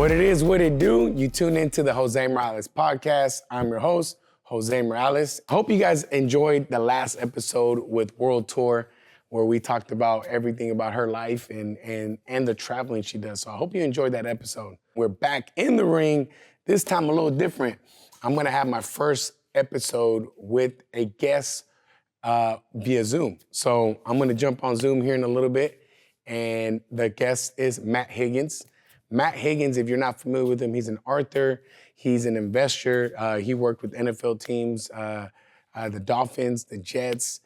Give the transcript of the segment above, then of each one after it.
What it is, what it do, you tune into the Jose Morales podcast. I'm your host, Jose Morales. I hope you guys enjoyed the last episode with World Tour, where we talked about everything about her life and the traveling she does. So I hope you enjoyed that episode. We're back in the ring, this time a little different. I'm gonna have my first episode with a guest via Zoom. So I'm gonna jump on Zoom here in a little bit, and the guest is Matt Higgins. Matt Higgins, if you're not familiar with him, he's an author, he's an investor. He worked with NFL teams, the Dolphins, the Jets.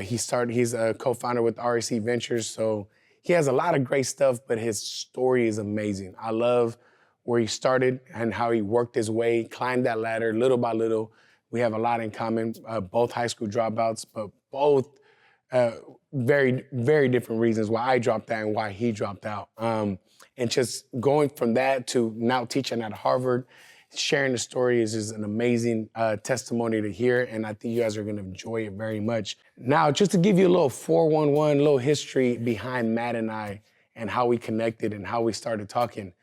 He's a co-founder with RSC Ventures. So he has a lot of great stuff, but his story is amazing. I love where he started and how he worked his way, climbed that ladder little by little. We have a lot in common, both high school dropouts, but both very, very different reasons why I dropped out and why he dropped out. And just going from that to now teaching at Harvard, sharing the story is just an amazing testimony to hear, and I think you guys are gonna enjoy it very much. Now, just to give you a little 411, little history behind Matt and I and how we connected and how we started talking.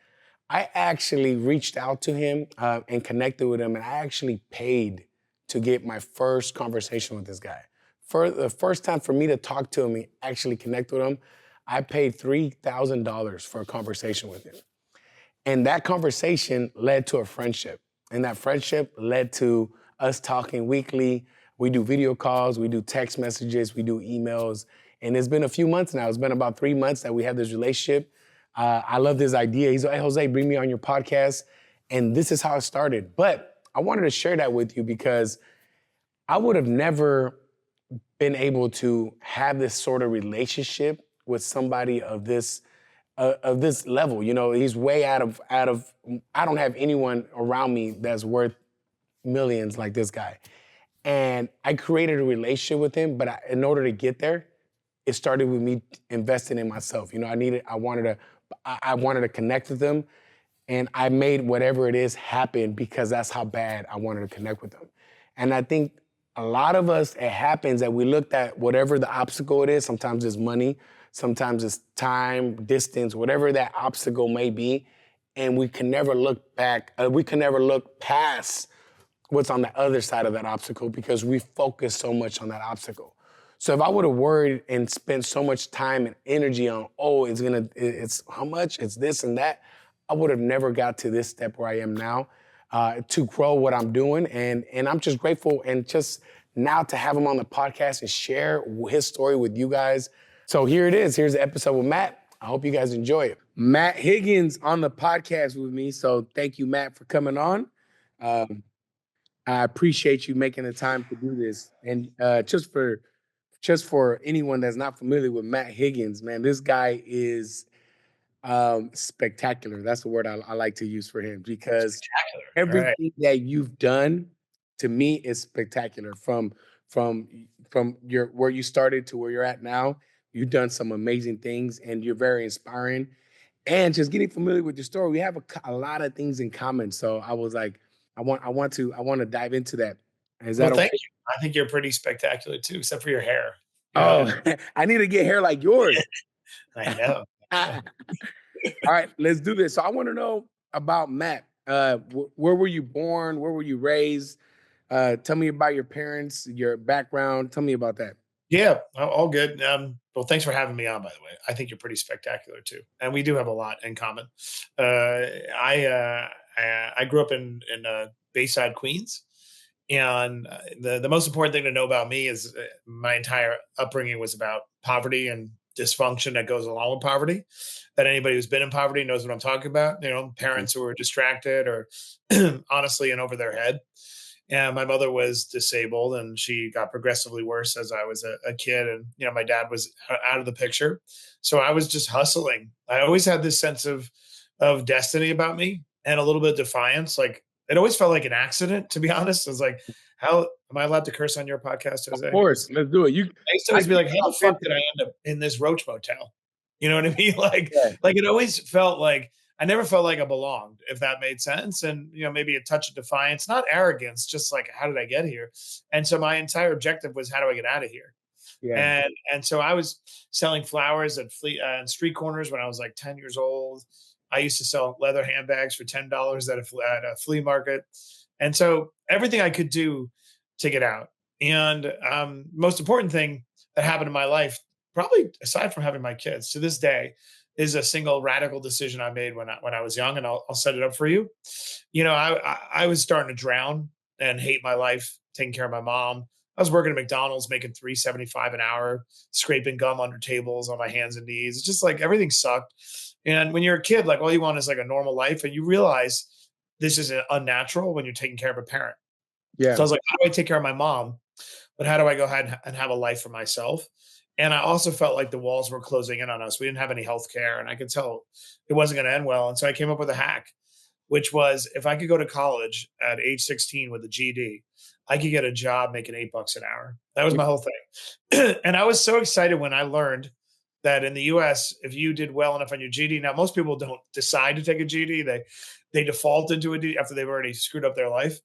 I actually reached out to him and connected with him, and I actually paid to get my first conversation with this guy. For the first time for me to talk to him and actually connect with him, I paid $3,000 for a conversation with him. And that conversation led to a friendship. And that friendship led to us talking weekly. We do video calls, we do text messages, we do emails. And it's been a few months now. It's been about 3 months that we have this relationship. I love this idea. He's like, hey, Jose, bring me on your podcast. And this is how it started. But I wanted to share that with you because I would have never been able to have this sort of relationship with somebody of this level. You know, he's way out of, I don't have anyone around me that's worth millions like this guy. And I created a relationship with him, but in order to get there, it started with me investing in myself. You know, I wanted to connect with him, and I made whatever it is happen because that's how bad I wanted to connect with him. And I think a lot of us, it happens that we looked at whatever the obstacle it is. Sometimes it's money, sometimes it's time, distance, whatever that obstacle may be, and we can never look back. We can never look past what's on the other side of that obstacle because we focus so much on that obstacle. So if I would have worried and spent so much time and energy on, it's how much, it's this and that, I would have never got to this step where I am now to grow what I'm doing. And I'm just grateful and just now to have him on the podcast and share his story with you guys. So here it is. Here's the episode with Matt. I hope you guys enjoy it. Matt Higgins on the podcast with me. So thank you, Matt, for coming on. I appreciate you making the time to do this. And just for anyone that's not familiar with Matt Higgins, man, this guy is spectacular. That's the word I like to use for him because everything that you've done to me is spectacular. From where you started to where you're at now, you've done some amazing things, and you're very inspiring. And just getting familiar with your story, we have a lot of things in common. So I was like, I want to dive into that. Is that okay? Thank you. I think you're pretty spectacular too, except for your hair. Oh, I need to get hair like yours. I know. All right, let's do this. So I want to know about Matt. Where were you born? Where were you raised? Tell me about your parents, your background. Tell me about that. Yeah, all good. Well, thanks for having me on, by the way. I think you're pretty spectacular too. And we do have a lot in common. I grew up in Bayside, Queens. And the most important thing to know about me is my entire upbringing was about poverty and dysfunction that goes along with poverty. That anybody who's been in poverty knows what I'm talking about. You know, parents who are distracted or honestly and over their head. And my mother was disabled, and she got progressively worse as I was a kid. And, you know, my dad was out of the picture. So I was just hustling. I always had this sense of destiny about me and a little bit of defiance. Like, it always felt like an accident, to be honest. I was like, how am I allowed to curse on your podcast, Jose? Of course, let's do it. I used to always be like, how the fuck did I end up in this Roach Motel? You know what I mean? Like it always felt like I never felt like I belonged, if that made sense. And, you know, maybe a touch of defiance, not arrogance, just like, how did I get here? And so my entire objective was, how do I get out of here? Yeah. And so I was selling flowers at street corners when I was like 10 years old. I used to sell leather handbags for $10 at a flea market. And so everything I could do to get out. And most important thing that happened in my life, probably aside from having my kids to this day, is a single radical decision I made when I was young, and I'll set it up for you. I was starting to drown and hate my life, taking care of my mom. I was working at McDonald's, making $3.75 an hour, scraping gum under tables on my hands and knees. It's just like everything sucked. And when you're a kid, like all you want is like a normal life, and you realize this is unnatural when you're taking care of a parent. Yeah. So I was like, how do I take care of my mom? But how do I go ahead and have a life for myself? And I also felt like the walls were closing in on us. We didn't have any health care, and I could tell it wasn't going to end well. And so I came up with a hack, which was if I could go to college at age 16 with a GD, I could get a job making $8 an hour. That was my whole thing. And I was so excited when I learned that in the US, if you did well enough on your GD, now most people don't decide to take a GD. They default into a D after they've already screwed up their life.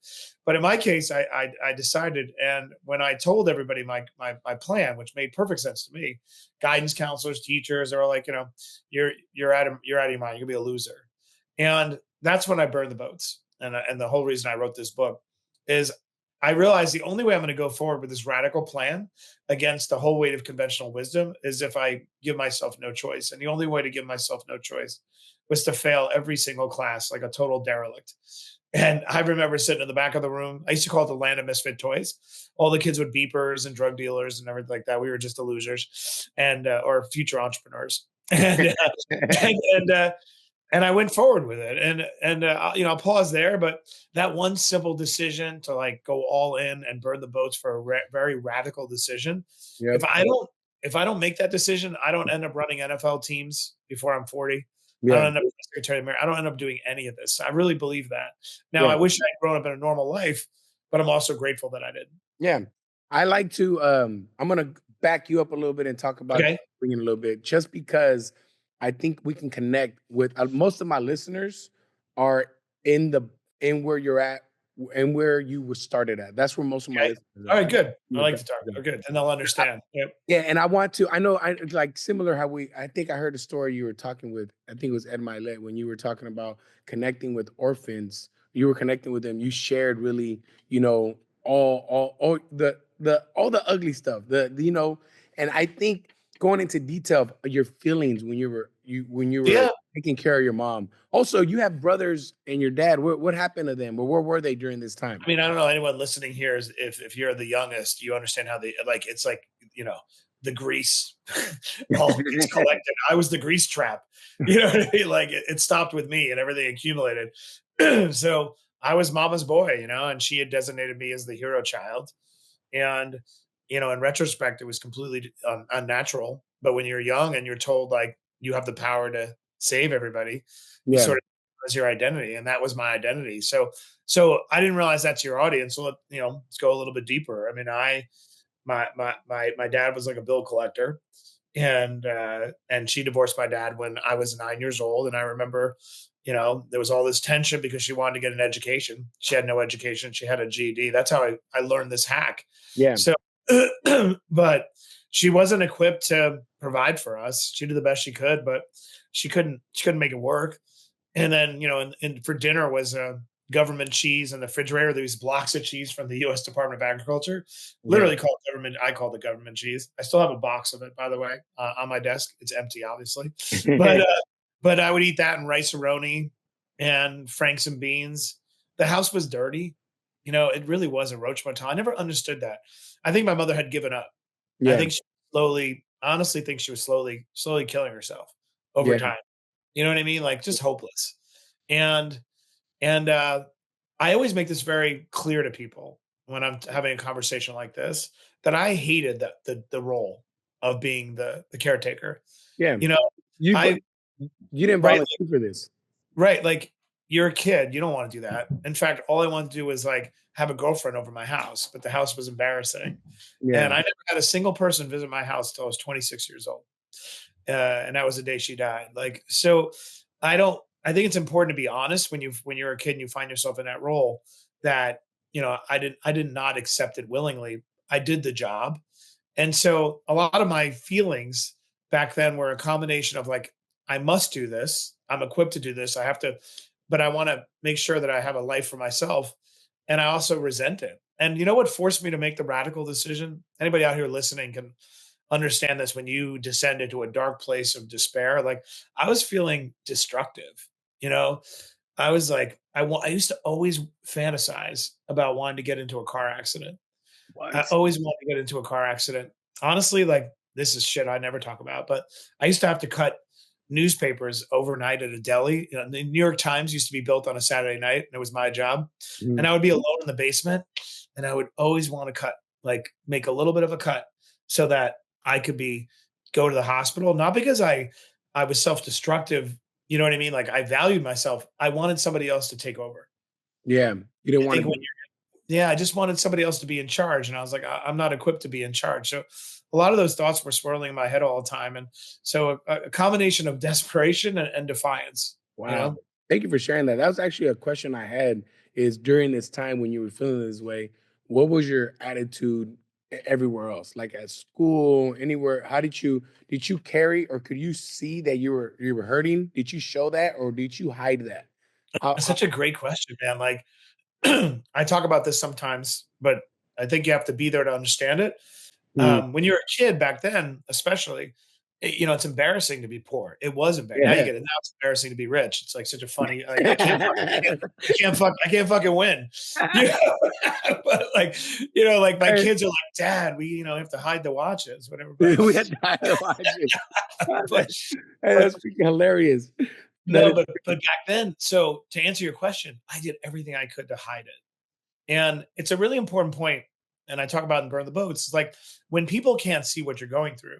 But in my case, I decided, and when I told everybody my plan, which made perfect sense to me, guidance counselors, teachers, they were like, you're out of your mind. You'll be a loser. And that's when I burned the boats. And the whole reason I wrote this book is I realized the only way I'm going to go forward with this radical plan against the whole weight of conventional wisdom is if I give myself no choice. And the only way to give myself no choice was to fail every single class like a total derelict. And I remember sitting in the back of the room. I used to call it the land of misfit toys. All the kids with beepers and drug dealers and everything like that. We were just the losers and or future entrepreneurs. And and and I went forward with it. And I'll pause there. But that one simple decision to like go all in and burn the boats for a very radical decision. Yep. If I don't make that decision, I don't end up running NFL teams before I'm 40. I Yeah. don't end up being Secretary of Mayor. I don't end up doing any of this. I really believe that. Now, Yeah. I wish I'd grown up in a normal life, but I'm also grateful that I did. Yeah. I like to I'm gonna back you up a little bit and talk about Okay. bringing a little bit, just because I think we can connect with most of my listeners are in the in where you're at and where you were started at. That's where most of my Okay. listeners All are. right. Good. I Yeah, like to talk. Oh, good. Then they'll understand. Yep. yeah, and I want to. I know. I like similar how I think I heard a story you were talking with. I think it was Ed Milet when you were talking about connecting with orphans. You were connecting with them. You shared really, all the ugly stuff. And I think going into detail of your feelings when you were Yeah. taking care of your mom. Also, you have brothers and your dad. What happened to them, or where were they during this time? I mean, I don't know anyone listening here is if you're the youngest, you understand how they like it's like, the grease all gets collected. I was the grease trap. You know what I mean? Like it stopped with me and everything accumulated. So I was mama's boy, and she had designated me as the hero child. And, in retrospect, it was completely unnatural. But when you're young and you're told like you have the power to save everybody, you Yeah, sort of as your identity, and that was my identity. So I didn't realize that's your audience. So let's go a little bit deeper. I mean, my dad was like a bill collector, and she divorced my dad when I was 9 years old. And I remember, there was all this tension because she wanted to get an education. She had no education. She had a GED. That's how I learned this hack. yeah, So, but she wasn't equipped to provide for us. She did the best she could, but she couldn't make it work. And then, and for dinner was government cheese in the refrigerator. These blocks of cheese from the U.S. Department of Agriculture, yeah. literally called government. I called it government cheese. I still have a box of it, by the way, on my desk. It's empty, obviously, but but I would eat that and rice-a-roni and franks and beans. The house was dirty. It really was a roach motel. I never understood that. I think my mother had given up. I Yeah, think honestly think she was slowly killing herself over yeah, time. You know what I mean? Like just hopeless. And and I always make this very clear to people when I'm having a conversation like this that I hated the role of being the caretaker. yeah. You know, You I you didn't right volunteer for this. right like you're a kid, you don't want to do that. In fact, all I wanted to do was like have a girlfriend over my house, but the house was embarrassing. Yeah, And I never had a single person visit my house till I was 26 years old. And that was the day she died. Like, so I think it's important to be honest when you're a kid and you find yourself in that role that, I did not accept it willingly. I did the job. And so a lot of my feelings back then were a combination of like, I must do this. I'm equipped to do this. I have to, but I want to make sure that I have a life for myself. And I also resent it. And you know what forced me to make the radical decision? Anybody out here listening can understand this. When you descend into a dark place of despair, like I was feeling destructive, you know, I was like, I used to always fantasize about wanting to get into a car accident. I What? always wanted to get into a car accident. Honestly, like this is shit I never talk about, but I used to have to cut newspapers overnight at a deli. You know, the New York Times used to be built on a Saturday night, and it was my job. And Mhm. I would be alone in the basement, and I would always want to cut, like make a little bit of a cut, so that I could be go to the hospital. Not because I was self destructive. You know what I mean? Like I valued myself. I wanted somebody else to take over. Yeah, you didn't I want think to when be. yeah, I just wanted somebody else to be in charge, and I was like, I'm not equipped to be in charge." So, a lot of those thoughts were swirling in my head all the time, and so a combination of desperation and defiance, you Wow. know? Thank you for sharing that. That was actually a question I had is during this time when you were feeling this way, what was your attitude everywhere else? Like at school, anywhere? How did you carry or could you see that you were hurting? Did you show that or did you hide that? That's How such a great question, man. Like, I talk about this sometimes, but I think you have to be there to understand it. mm, When you're a kid back then, especially, it's embarrassing to be poor. It was embarrassing. Now you yeah. get it. Now it's embarrassing to be rich. It's like such a funny. Like I can't fucking win. You know, but like like my Hey, kids are like, Dad, we have to hide the watches, whatever. But we had to hide to watch it. but Hey, but that's freaking hilarious. That no, is but back then. So to answer your question, I did everything I could to hide it. And it's a really important point, and I talk about in Burn the Boats. It's like when people can't see what you're going through,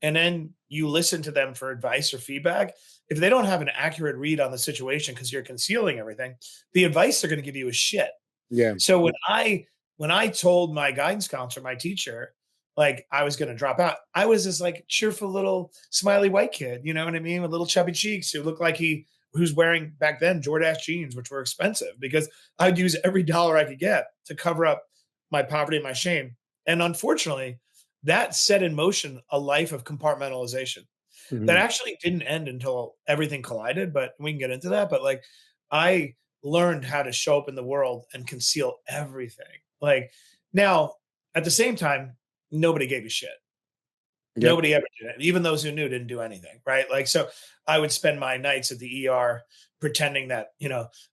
and then you listen to them for advice or feedback, if they don't have an accurate read on the situation because you're concealing everything, the advice they're going to give you is shit. yeah. So when I told my guidance counselor, my teacher, like I was going to drop out, I was this like cheerful little smiley white kid, you know what I mean, with little chubby cheeks who looked like who's wearing back then Jordache jeans, which were expensive because I'd use every dollar I could get to cover up my poverty and my shame. And unfortunately, that set in motion a life of compartmentalization that Mhm. actually didn't end until everything collided, but we can get into that. But like I learned how to show up in the world and conceal everything. Like now, at the same time, nobody gave a shit. Yep. Nobody ever did it. Even those who knew didn't do anything, right? Like, so I would spend my nights at the ER pretending that,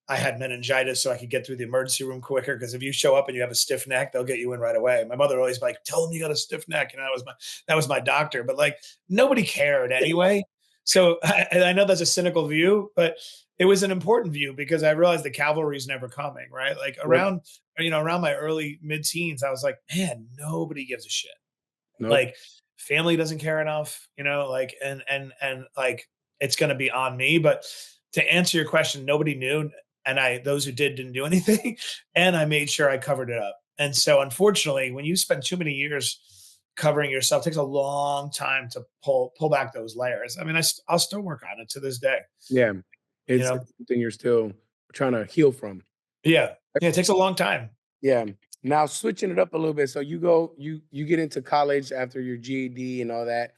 I had meningitis so I could get through the emergency room quicker. Cause if you show up and you have a stiff neck, they'll get you in right away. My mother always like, tell them you got a stiff neck. And that was my doctor, but like nobody cared anyway. So I know that's a cynical view, but it was an important view because I realized the cavalry is never coming, right? Like Yep. around my early mid teens, I was like, man, nobody gives a shit. Nope. Like family doesn't care enough, like and like it's going to be on me. But to answer your question, nobody knew, and those who didn't do anything, and I made sure I covered it up. And so unfortunately, when you spend too many years covering yourself, it takes a long time to pull back those layers. I mean, I'll still work on it to this day, Yeah. you It's know. something you're still trying to heal from. Yeah, yeah, it takes a long time. Yeah. Now switching it up a little bit. So you get into college after your GED and all that.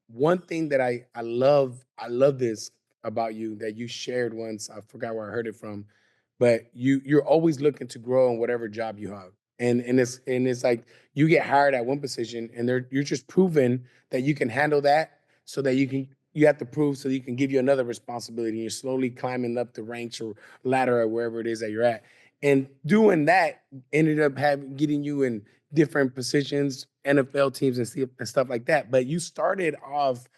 One thing that I love this about you that you shared once. I forgot where I heard it from, but you're always looking to grow in whatever job you have. And it's like you get hired at one position and you're just proving that you can handle that so that you have to prove so you can give you another responsibility. You're slowly climbing up the ranks or ladder or wherever it is that you're at. And doing that ended up getting you in different positions, NFL teams and stuff like that. But you started off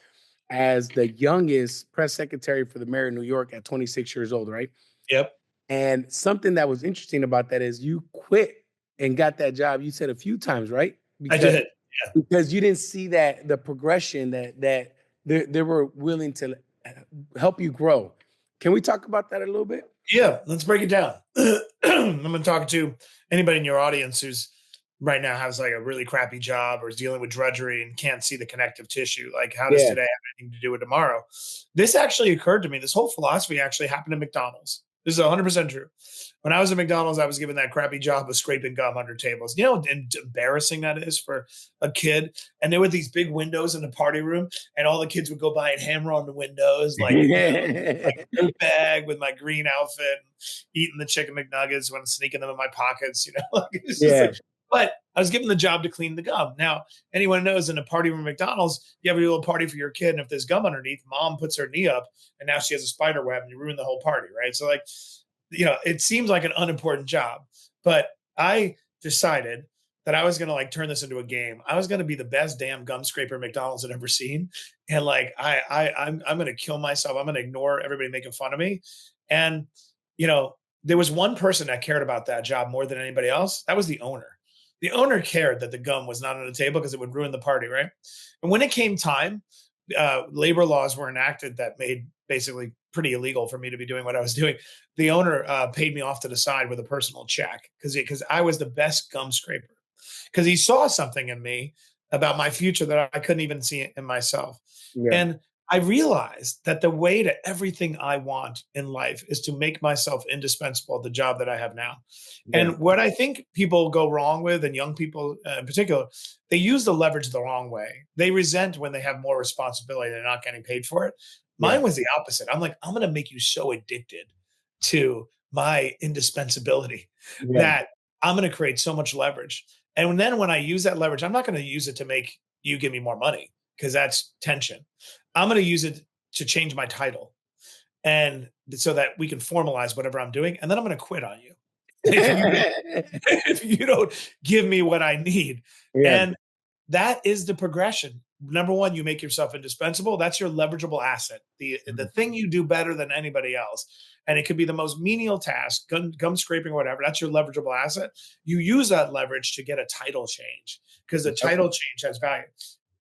as the youngest press secretary for the mayor of New York at 26 years old, right? Yep, And something that was interesting about that is you quit and got that job. You said a few times, right? I Because did. because you didn't see that the progression that they were willing to help you grow. Can we talk about that a little bit? Yeah, let's break it down. I'm going to talk to anybody in your audience who's right now has like a really crappy job or is dealing with drudgery and can't see the connective tissue. Like, how does Yeah. today have anything to do with tomorrow? This actually occurred to me. This whole philosophy actually happened at McDonald's. This is 100% true. When I was at McDonald's, I was given that crappy job of scraping gum under tables. You know how embarrassing that is for a kid? And there were these big windows in the party room, and all the kids would go by and hammer on the windows, like bag with my green outfit, eating the chicken McNuggets when sneaking them in my pockets. Like it's just Yeah. like. But I was given the job to clean the gum. Now, anyone knows in a party room at McDonald's, you have a little party for your kid, and if there's gum underneath, mom puts her knee up, and now she has a spider web, and you ruin the whole party, right? So, like, it seems like an unimportant job, but I decided that I was going to like turn this into a game. I was going to be the best damn gum scraper McDonald's had ever seen. And like, I'm going to kill myself. I'm going to ignore everybody making fun of me. And, you know, there was one person that cared about that job more than anybody else. That was the owner. The owner cared that the gum was not on the table because it would ruin the party. Right. And when it came time, labor laws were enacted that made basically pretty illegal for me to be doing what I was doing. The owner paid me off to the side with a personal check because I was the best gum scraper. Because he saw something in me about my future that I couldn't even see in myself. Yeah. And I realized that the way to everything I want in life is to make myself indispensable at the job that I have now. Yeah. And what I think people go wrong with, and young people in particular, they use the leverage the wrong way. They resent when they have more responsibility, they're not getting paid for it. Yeah. Mine was the opposite. I'm like, I'm going to make you so addicted to my indispensability Yeah. that I'm going to create so much leverage. And then when I use that leverage, I'm not going to use it to make you give me more money because that's tension. I'm going to use it to change my title and so that we can formalize whatever I'm doing. And then I'm going to quit on you if you don't, if you don't give me what I need. Yeah. And that is the progression. Number one, you make yourself indispensable. That's your leverageable asset, the thing you do better than anybody else. And it could be the most menial task, gum scraping or whatever. That's your leverageable asset. You use that leverage to get a title change because the Yep. title change has value.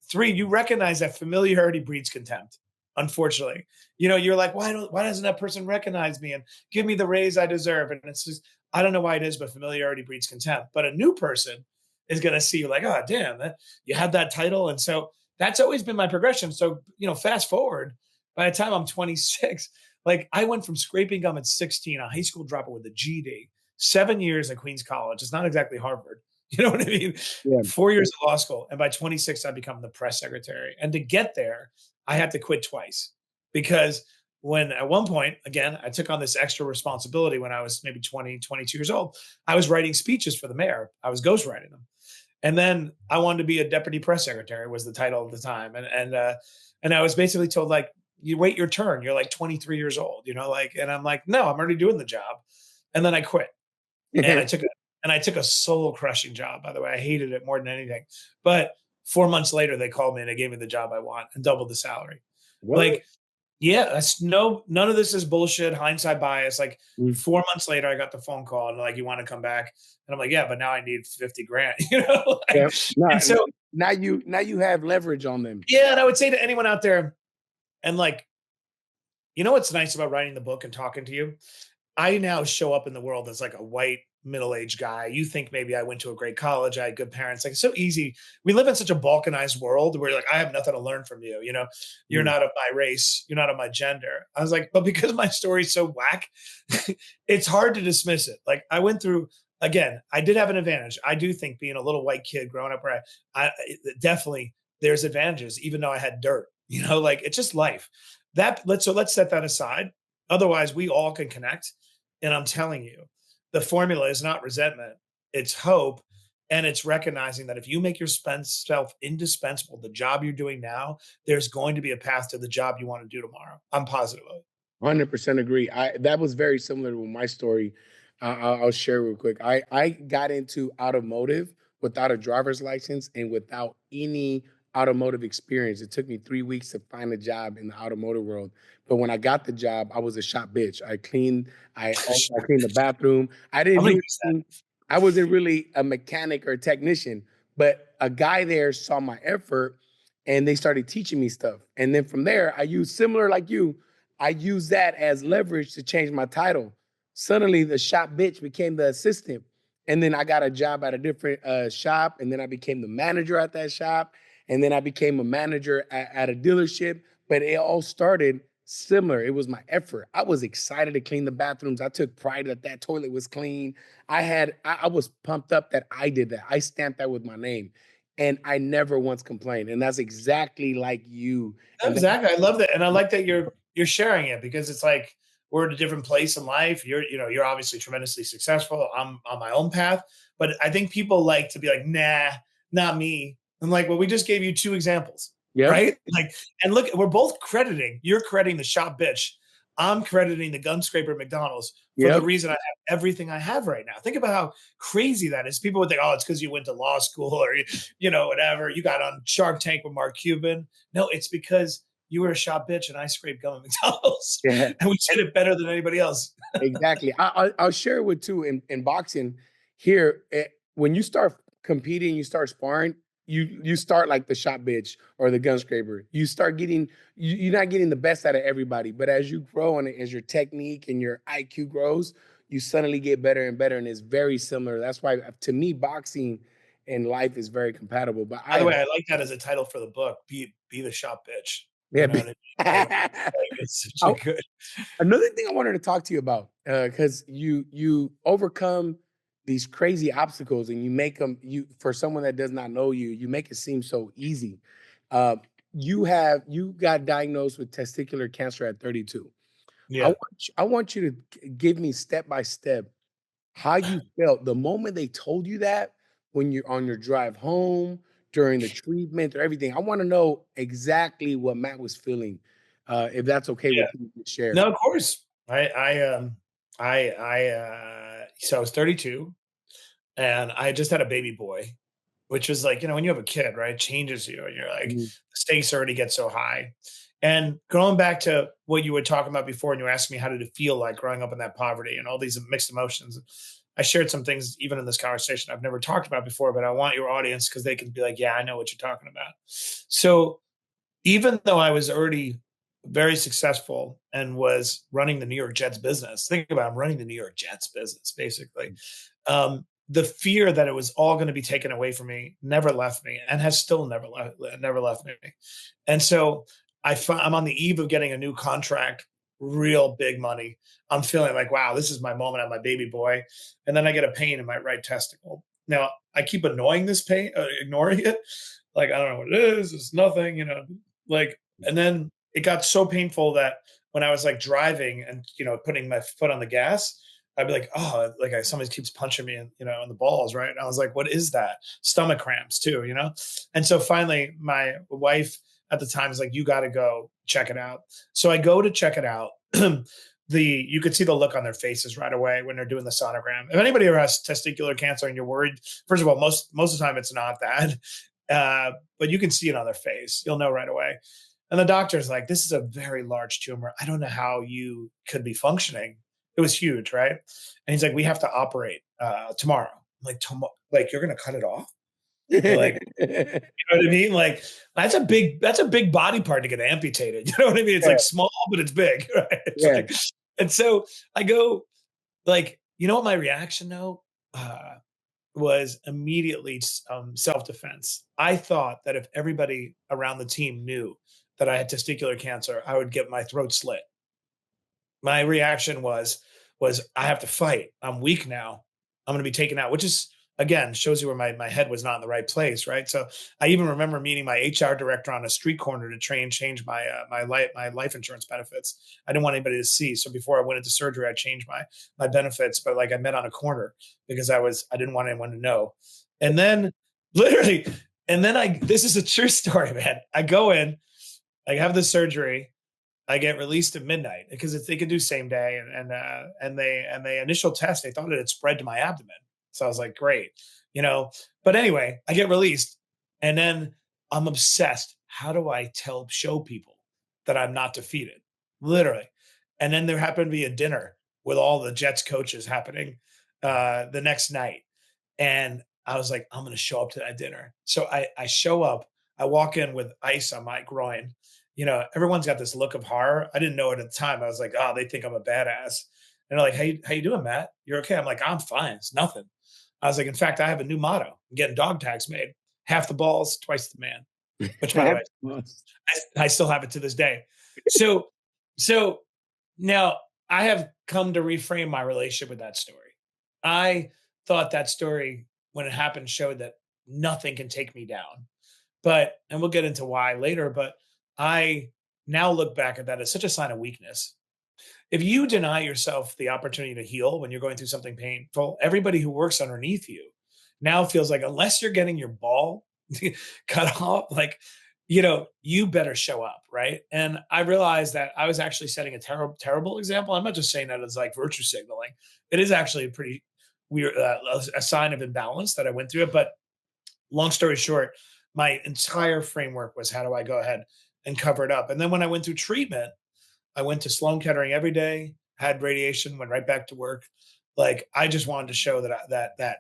Three, you recognize that familiarity breeds contempt. Unfortunately, you're like, why doesn't that person recognize me and give me the raise I deserve? And it's just, I don't know why it is, but familiarity breeds contempt. But a new person is going to see you like, oh, damn, you had that title. And so that's always been my progression. So, fast forward, by the time I'm 26, like I went from scraping gum at 16, a high school dropout with a GD, 7 years at Queens College. It's not exactly Harvard. You know what I mean? Yeah. 4 years of law school. And by 26, I become the press secretary. And to get there, I had to quit twice because when at one point, again, I took on this extra responsibility when I was maybe 20, 22 years old. I was writing speeches for the mayor. I was ghostwriting them. And then I wanted to be a deputy press secretary was the title at the time. And I was basically told like, you wait your turn. You're like 23 years old, and I'm like, no, I'm already doing the job. And then I quit and I took a soul crushing job, by the way. I hated it more than anything. But 4 months later, they called me and they gave me the job I want and doubled the salary. What? Like, yeah, none of this is bullshit, hindsight bias. Like Mm. 4 months later, I got the phone call and like, you want to come back? And I'm like, yeah, but now I need 50 grand, Yeah. and so, Now you have leverage on them. yeah. And I would say to anyone out there, and like, what's nice about writing the book and talking to you? I now show up in the world as like a white middle-aged guy. You think maybe I went to a great college, I had good parents. Like it's so easy. We live in such a balkanized world where like I have nothing to learn from you. You're Mm. not of my race, you're not of my gender. I was like, but because my story's so whack, it's hard to dismiss it. Like I went through again, I did have an advantage. I do think being a little white kid growing up where definitely there's advantages, even though I had dirt. Like it's just life. Let's set that aside. Otherwise, we all can connect. And I'm telling you, the formula is not resentment, it's hope. And it's recognizing that if you make yourself indispensable, the job you're doing now, there's going to be a path to the job you want to do tomorrow. I'm positive of it. 100% agree. That was very similar to my story. I'll share real quick. I got into automotive without a driver's license and without any automotive experience. It took me 3 weeks to find a job in the automotive world. But when I got the job, I was a shop bitch. I cleaned the bathroom. I'm going to use that. I wasn't really a mechanic or a technician, but a guy there saw my effort and they started teaching me stuff. And then from there, I used similar like you. I used that as leverage to change my title. Suddenly, the shop bitch became the assistant. And then I got a job at a different shop. And then I became the manager at that shop. And then I became a manager at a dealership. But it all started similar. It was my effort. I was excited to clean the bathrooms. I took pride that that toilet was clean. I was pumped up that I did that. I stamped that with my name, and I never once complained. And that's exactly like you. No, And exactly. I love that, and I like that you're sharing it because it's like we're at a different place in life. You're obviously tremendously successful. I'm on my own path, but I think people like to be like, nah, not me. I'm like, well, we just gave you two examples, yep, right? Like, and look, we're both crediting. You're crediting the shop bitch. I'm crediting the gun scraper at McDonald's for the yep, reason I have everything I have right now. Think about how crazy that is. People would think, oh, it's because you went to law school or whatever. You got on Shark Tank with Mark Cuban. No, it's because you were a shop bitch and I scraped gum at McDonald's, yeah. and we did it better than anybody else. Exactly. I'll share it with too in boxing. Here, when you start competing, you start sparring. You start like the shot bitch or the gun scraper. You start getting you're not getting the best out of everybody, but as you grow and as your technique and your IQ grows, you suddenly get better and better, and it's very similar. That's why to me, boxing and life is very compatible. But By the I way, I like that as a title for the book. Be the shop bitch. You yeah. know what I mean? Like, it's such a I, good. Another thing I wanted to talk to you about, because you overcome these crazy obstacles and you make them you for someone that does not know you, you make it seem so easy. Uh, you got diagnosed with testicular cancer at 32. Yeah. I want you to give me step by step how you felt the moment they told you that when you're on your drive home during the treatment or everything. I want to know exactly what Matt was feeling, if that's okay Yeah. with you to share. No, of course. So I was 32 and I just had a baby boy, which was like, when you have a kid, right? It changes you and you're like, Mhm. the stakes already get so high. And going back to what you were talking about before, and you asked me how did it feel like growing up in that poverty and all these mixed emotions. I shared some things even in this conversation I've never talked about before, but I want your audience because they can be like, yeah, I know what you're talking about. So even though I was already very successful and was running the New York Jets business, think about it, I'm running the New York Jets business basically. The fear that it was all going to be taken away from me never left me and has still never left me. And so I'm on the eve of getting a new contract, real big money. I'm feeling like, wow, this is my moment. I have my baby boy, and then I get a pain in my right testicle. Now I keep annoying this pain, ignoring it. Like I don't know what it is. It's nothing, like, and then it got so painful that when I was like driving and putting my foot on the gas, I'd be like, oh, like somebody keeps punching me in the balls, right? And I was like, what is that? Stomach cramps too. And so finally, my wife at the time is like, you got to go check it out. So I go to check it out. You could see the look on their faces right away when they're doing the sonogram. If anybody ever has testicular cancer and you're worried, first of all, most of the time it's not that, but you can see it on their face. You'll know right away. And the doctor's like, this is a very large tumor. I don't know how you could be functioning. It was huge, right? And he's like, we have to operate tomorrow. I'm like, tomorrow? Like, you're going to cut it off? You're like, you know what I mean? Like, that's a big body part to get amputated. You know what I mean? It's Yeah, like small, but it's big, right? It's yeah. like, and so I go, like, you know what my reaction though? Was immediately self-defense. I thought that if everybody around the team knew that I had testicular cancer, I would get my throat slit. My reaction was I have to fight. I'm weak now. I'm going to be taken out, which is again shows you where my head was not in the right place, right? So I even remember meeting my HR director on a street corner to try and change my life insurance benefits. I didn't want anybody to see, so before I went into surgery, I changed my benefits. But like I met on a corner because I didn't want anyone to know. And then literally, and then I this is a true story, man. I go in, I have the surgery, I get released at midnight because they could do same day, and they initial test they thought it had spread to my abdomen. So I was like, great, you know. But anyway, I get released, and then I'm obsessed. How do I show people that I'm not defeated? Literally, and then there happened to be a dinner with all the Jets coaches happening the next night, and I was like, I'm going to show up to that dinner. So I show up. I walk in with ice on my groin. Everyone's got this look of horror. I didn't know it at the time. I was like, oh, they think I'm a badass. And they're like, hey, how you doing, Matt? You're okay? I'm like, I'm fine. It's nothing. I was like, in fact, I have a new motto. I'm getting dog tags made. Half the balls, twice the man. Which, by the way, I still have it to this day. So So now I have come to reframe my relationship with that story. I thought that story, when it happened, showed that nothing can take me down. But, and we'll get into why later, but I now look back at that as such a sign of weakness. If you deny yourself the opportunity to heal when you're going through something painful, everybody who works underneath you now feels like, unless you're getting your ball cut off, like, you better show up, right? And I realized that I was actually setting a terrible example. I'm not just saying that as like virtue signaling. It is actually a pretty weird, a sign of imbalance that I went through it. But long story short, my entire framework was, how do I go ahead and cover it up? And then when I went through treatment, I went to Sloan Kettering every day, had radiation, went right back to work. Like, I just wanted to show that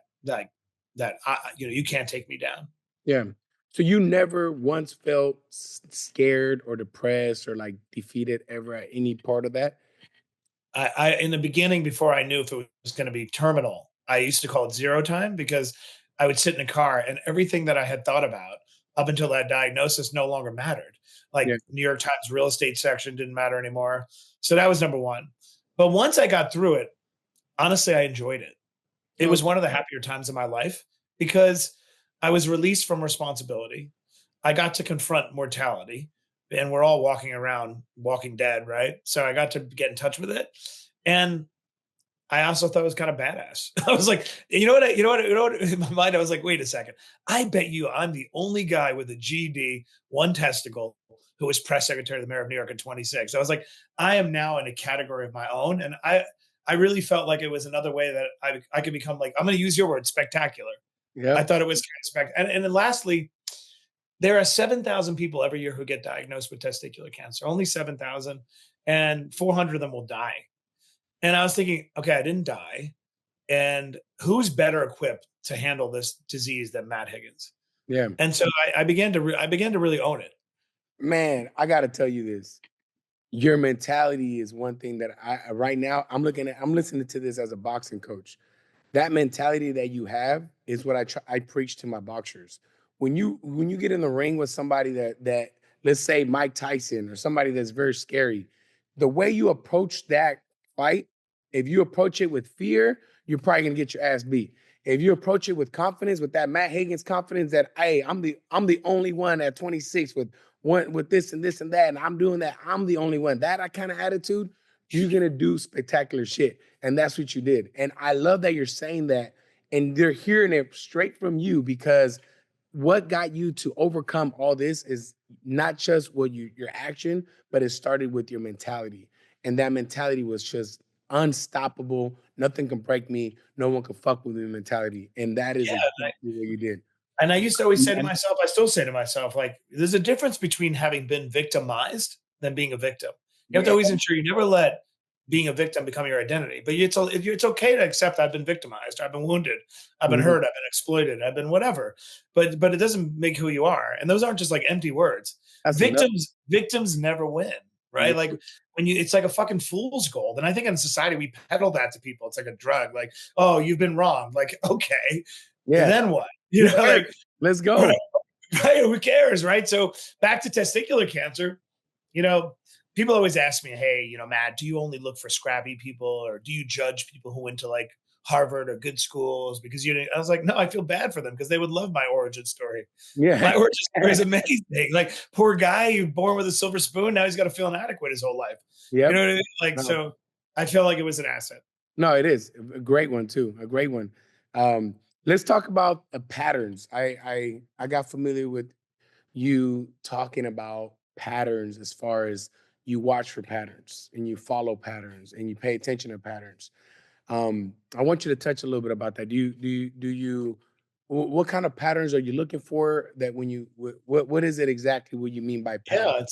you can't take me down. Yeah. So you never once felt scared or depressed or like defeated ever at any part of that? I in the beginning, before I knew if it was going to be terminal, I used to call it zero time, because I would sit in a car and everything that I had thought about up until that diagnosis no longer mattered. Yeah. Like, New York Times real estate section didn't matter anymore. So that was number one. But once I got through it, honestly, I enjoyed it. It was Okay. one of the happier times of my life, because I was released from responsibility. I got to confront mortality, and we're all walking around walking dead, right? So I got to get in touch with it. And I also thought it was kind of badass. I was like, in my mind, I was like, wait a second. I bet you I'm the only guy with a GED, one testicle, who was press secretary of the mayor of New York in 26. I was like, I am now in a category of my own. And I really felt like it was another way that I could become, like, I'm going to use your word, spectacular. I Yep. thought it was kind of and then lastly, there are 7,000 people every year who get diagnosed with testicular cancer, only 7,000, and 400 of them will die. And I was thinking, okay, I didn't die. And who's better equipped to handle this disease than Matt Higgins? Yeah. And so I began to really own it. Man, I got to tell you this. Your mentality is one thing that right now I'm listening to this as a boxing coach. That mentality that you have is what I preach to my boxers. When you get in the ring with somebody that let's say Mike Tyson or somebody that's very scary, the way you approach that fight, if you approach it with fear, you're probably gonna get your ass beat. If you approach it with confidence, with that Matt Higgins confidence that, hey, I'm the only one at 26 with this and this and that, and I'm doing that. I'm the only one. That kind of attitude, you're gonna do spectacular shit. And that's what you did. And I love that you're saying that. And they're hearing it straight from you, because what got you to overcome all this is not just your action, but it started with your mentality. And that mentality was just unstoppable. Nothing can break me. No one can fuck with me mentality. And that is Yeah. exactly what you did. And I used to always say to And myself, I still say to myself, like, there's a difference between having been victimized than being a victim. You have to yeah, always ensure you never let being a victim become your identity. But it's okay to accept, I've been victimized, I've been wounded, I've been mhm, hurt, I've been exploited, I've been whatever. But it doesn't make who you are. And those aren't just like empty words. that's enough. Victims never win, right? Like, when it's like a fucking fool's gold. And I think in society we peddle that to people. It's like a drug. Like, oh, you've been wrong. Like, okay, Yeah. then what? Who cares? Like, Let's right, go. right, who cares, right? So back to testicular cancer, you know, people always ask me, hey, Matt, do you only look for scrappy people, or do you judge people who went to like Harvard or good schools? Because I was like, no, I feel bad for them, because they would love my origin story. Yeah. My origin story is amazing. Like, poor guy, you born with a silver spoon. Now he's got to feel inadequate his whole life. You know Yep. what I mean? Like, No. so I feel like it was an asset. No, it is a great one too. A great one. Let's talk about patterns. I got familiar with you talking about patterns as far as you watch for patterns and you follow patterns and you pay attention to patterns. I want you to touch a little bit about that. What kind of patterns are you looking for? That when you what is it exactly? What you mean by pattern?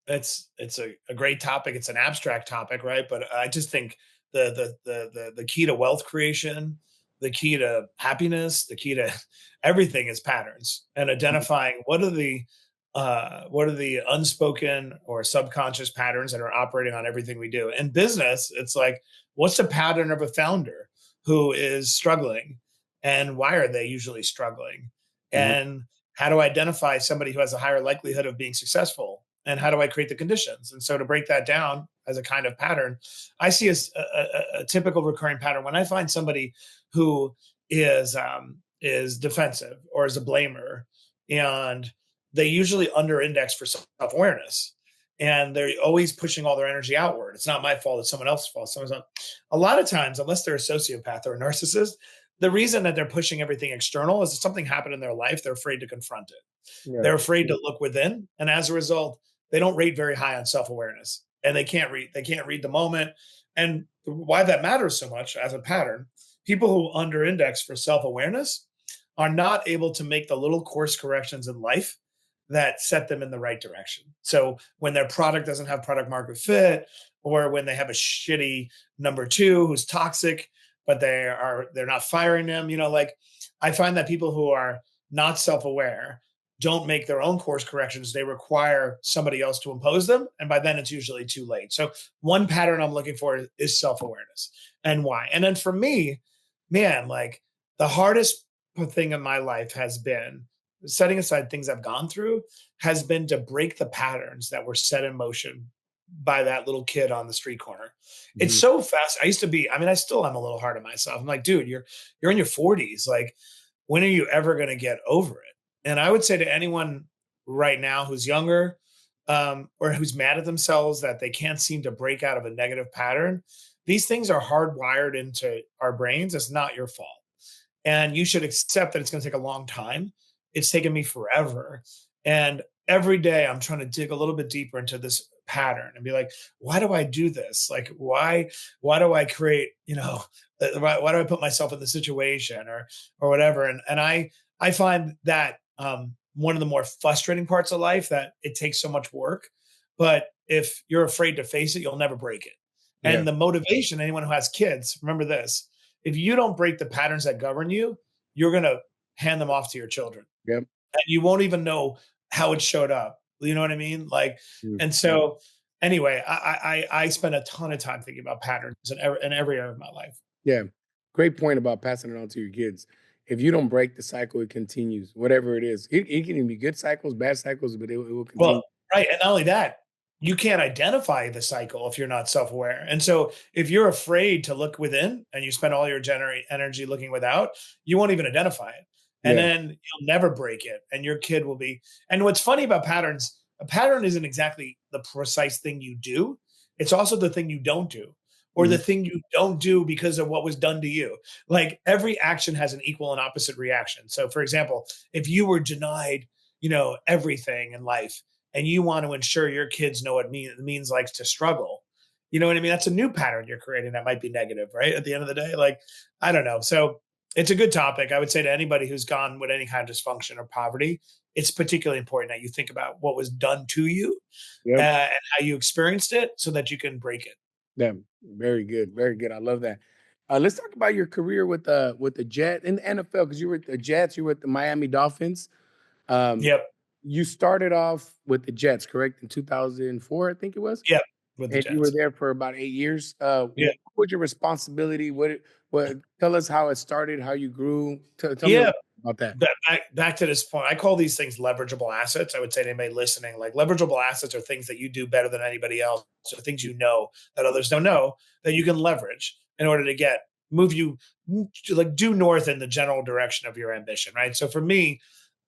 Yeah, it's a great topic. It's an abstract topic, right? But I just think the key to wealth creation, the key to happiness, the key to everything is patterns, and identifying what are the unspoken or subconscious patterns that are operating on everything we do. In business, it's like, what's the pattern of a founder who is struggling, and why are they usually struggling? Mhm. And how do I identify somebody who has a higher likelihood of being successful? And how do I create the conditions? And so, to break that down, as a kind of pattern, I see as a typical recurring pattern. When I find somebody who is defensive or is a blamer, and they usually under index for self awareness, and they're always pushing all their energy outward. It's not my fault. It's someone else's fault. Someone's not. A lot of times, unless they're a sociopath or a narcissist, the reason that they're pushing everything external is if something happened in their life, they're afraid to confront it. Yeah. They're afraid to look within, and as a result, they don't rate very high on self-awareness, and they can't read the moment. And why that matters so much as a pattern, people who under-index for self-awareness are not able to make the little course corrections in life that set them in the right direction. So when their product doesn't have product market fit, or when they have a shitty number two who's toxic, but they're not firing them, like I find that people who are not self-aware don't make their own course corrections. They require somebody else to impose them. And by then it's usually too late. So one pattern I'm looking for is self-awareness, and why. And then for me, man, like the hardest thing in my life has been, setting aside things I've gone through, has been to break the patterns that were set in motion by that little kid on the street corner. It's Mhm. so fast. I used to be, I mean, I still am a little hard on myself. I'm like, dude, you're in your 40s. Like, when are you ever going to get over it? And I would say to anyone right now who's younger, or who's mad at themselves that they can't seem to break out of a negative pattern, these things are hardwired into our brains. It's not your fault. And you should accept that it's going to take a long time. It's taken me forever. And every day I'm trying to dig a little bit deeper into this pattern and be like, why do I do this? Like, why do I create, why do I put myself in the situation, or whatever? And I find that one of the more frustrating parts of life, that it takes so much work, but if you're afraid to face it, you'll never break it. Yeah. And the motivation, anyone who has kids, remember this: if you don't break the patterns that govern you, you're going to hand them off to your children, Yep. and you won't even know how it showed up. You know what I mean? Like, Mm. and so anyway, I spend a ton of time thinking about patterns in every area of my life. Yeah. Great point about passing it on to your kids. If you don't break the cycle, it continues, whatever it is. It can even be good cycles, bad cycles, but it will Well, continue. right, and not only that, you can't identify the cycle if you're not self-aware. And so if you're afraid to look within and you spend all your generate energy looking without, you won't even identify it. And Yeah. then you'll never break it. And your kid will be. And what's funny about patterns, a pattern isn't exactly the precise thing you do. It's also the thing you don't do, or the Mhm. thing you don't do because of what was done to you. Like, every action has an equal and opposite reaction. So for example, if you were denied, everything in life, and you want to ensure your kids know what it means like to struggle. You know what I mean? That's a new pattern you're creating that might be negative, right? At the end of the day, like, I don't know. So it's a good topic. I would say to anybody who's gone with any kind of dysfunction or poverty, it's particularly important that you think about what was done to you, Yep. and how you experienced it, so that you can break it. Yeah. Very good. Very good. I love that. Let's talk about your career with the Jet in the NFL, because you were with the Jets, you were with the Miami Dolphins. Um, Yep. you started off with the Jets, correct? In 2004, I think it was? Yep. With the And you were Jets. there for about 8 years. Yeah. What was your responsibility? What tell us how it started, how you grew. Tell me a Yeah. little about that. Back to this point, I call these things leverageable assets. I would say to anybody listening, like, leverageable assets are things that you do better than anybody else, or things that others don't know, that you can leverage in order to move you, like, due north in the general direction of your ambition, right? So for me,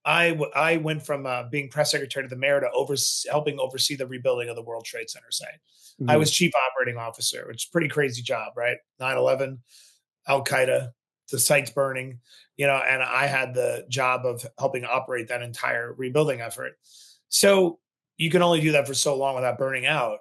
I went from being press secretary to the mayor to helping oversee the rebuilding of the World Trade Center site. I Mhm. was chief operating officer, which is a pretty crazy job, right? 9/11, Al Qaeda, the site's burning, and I had the job of helping operate that entire rebuilding effort. So you can only do that for so long without burning out.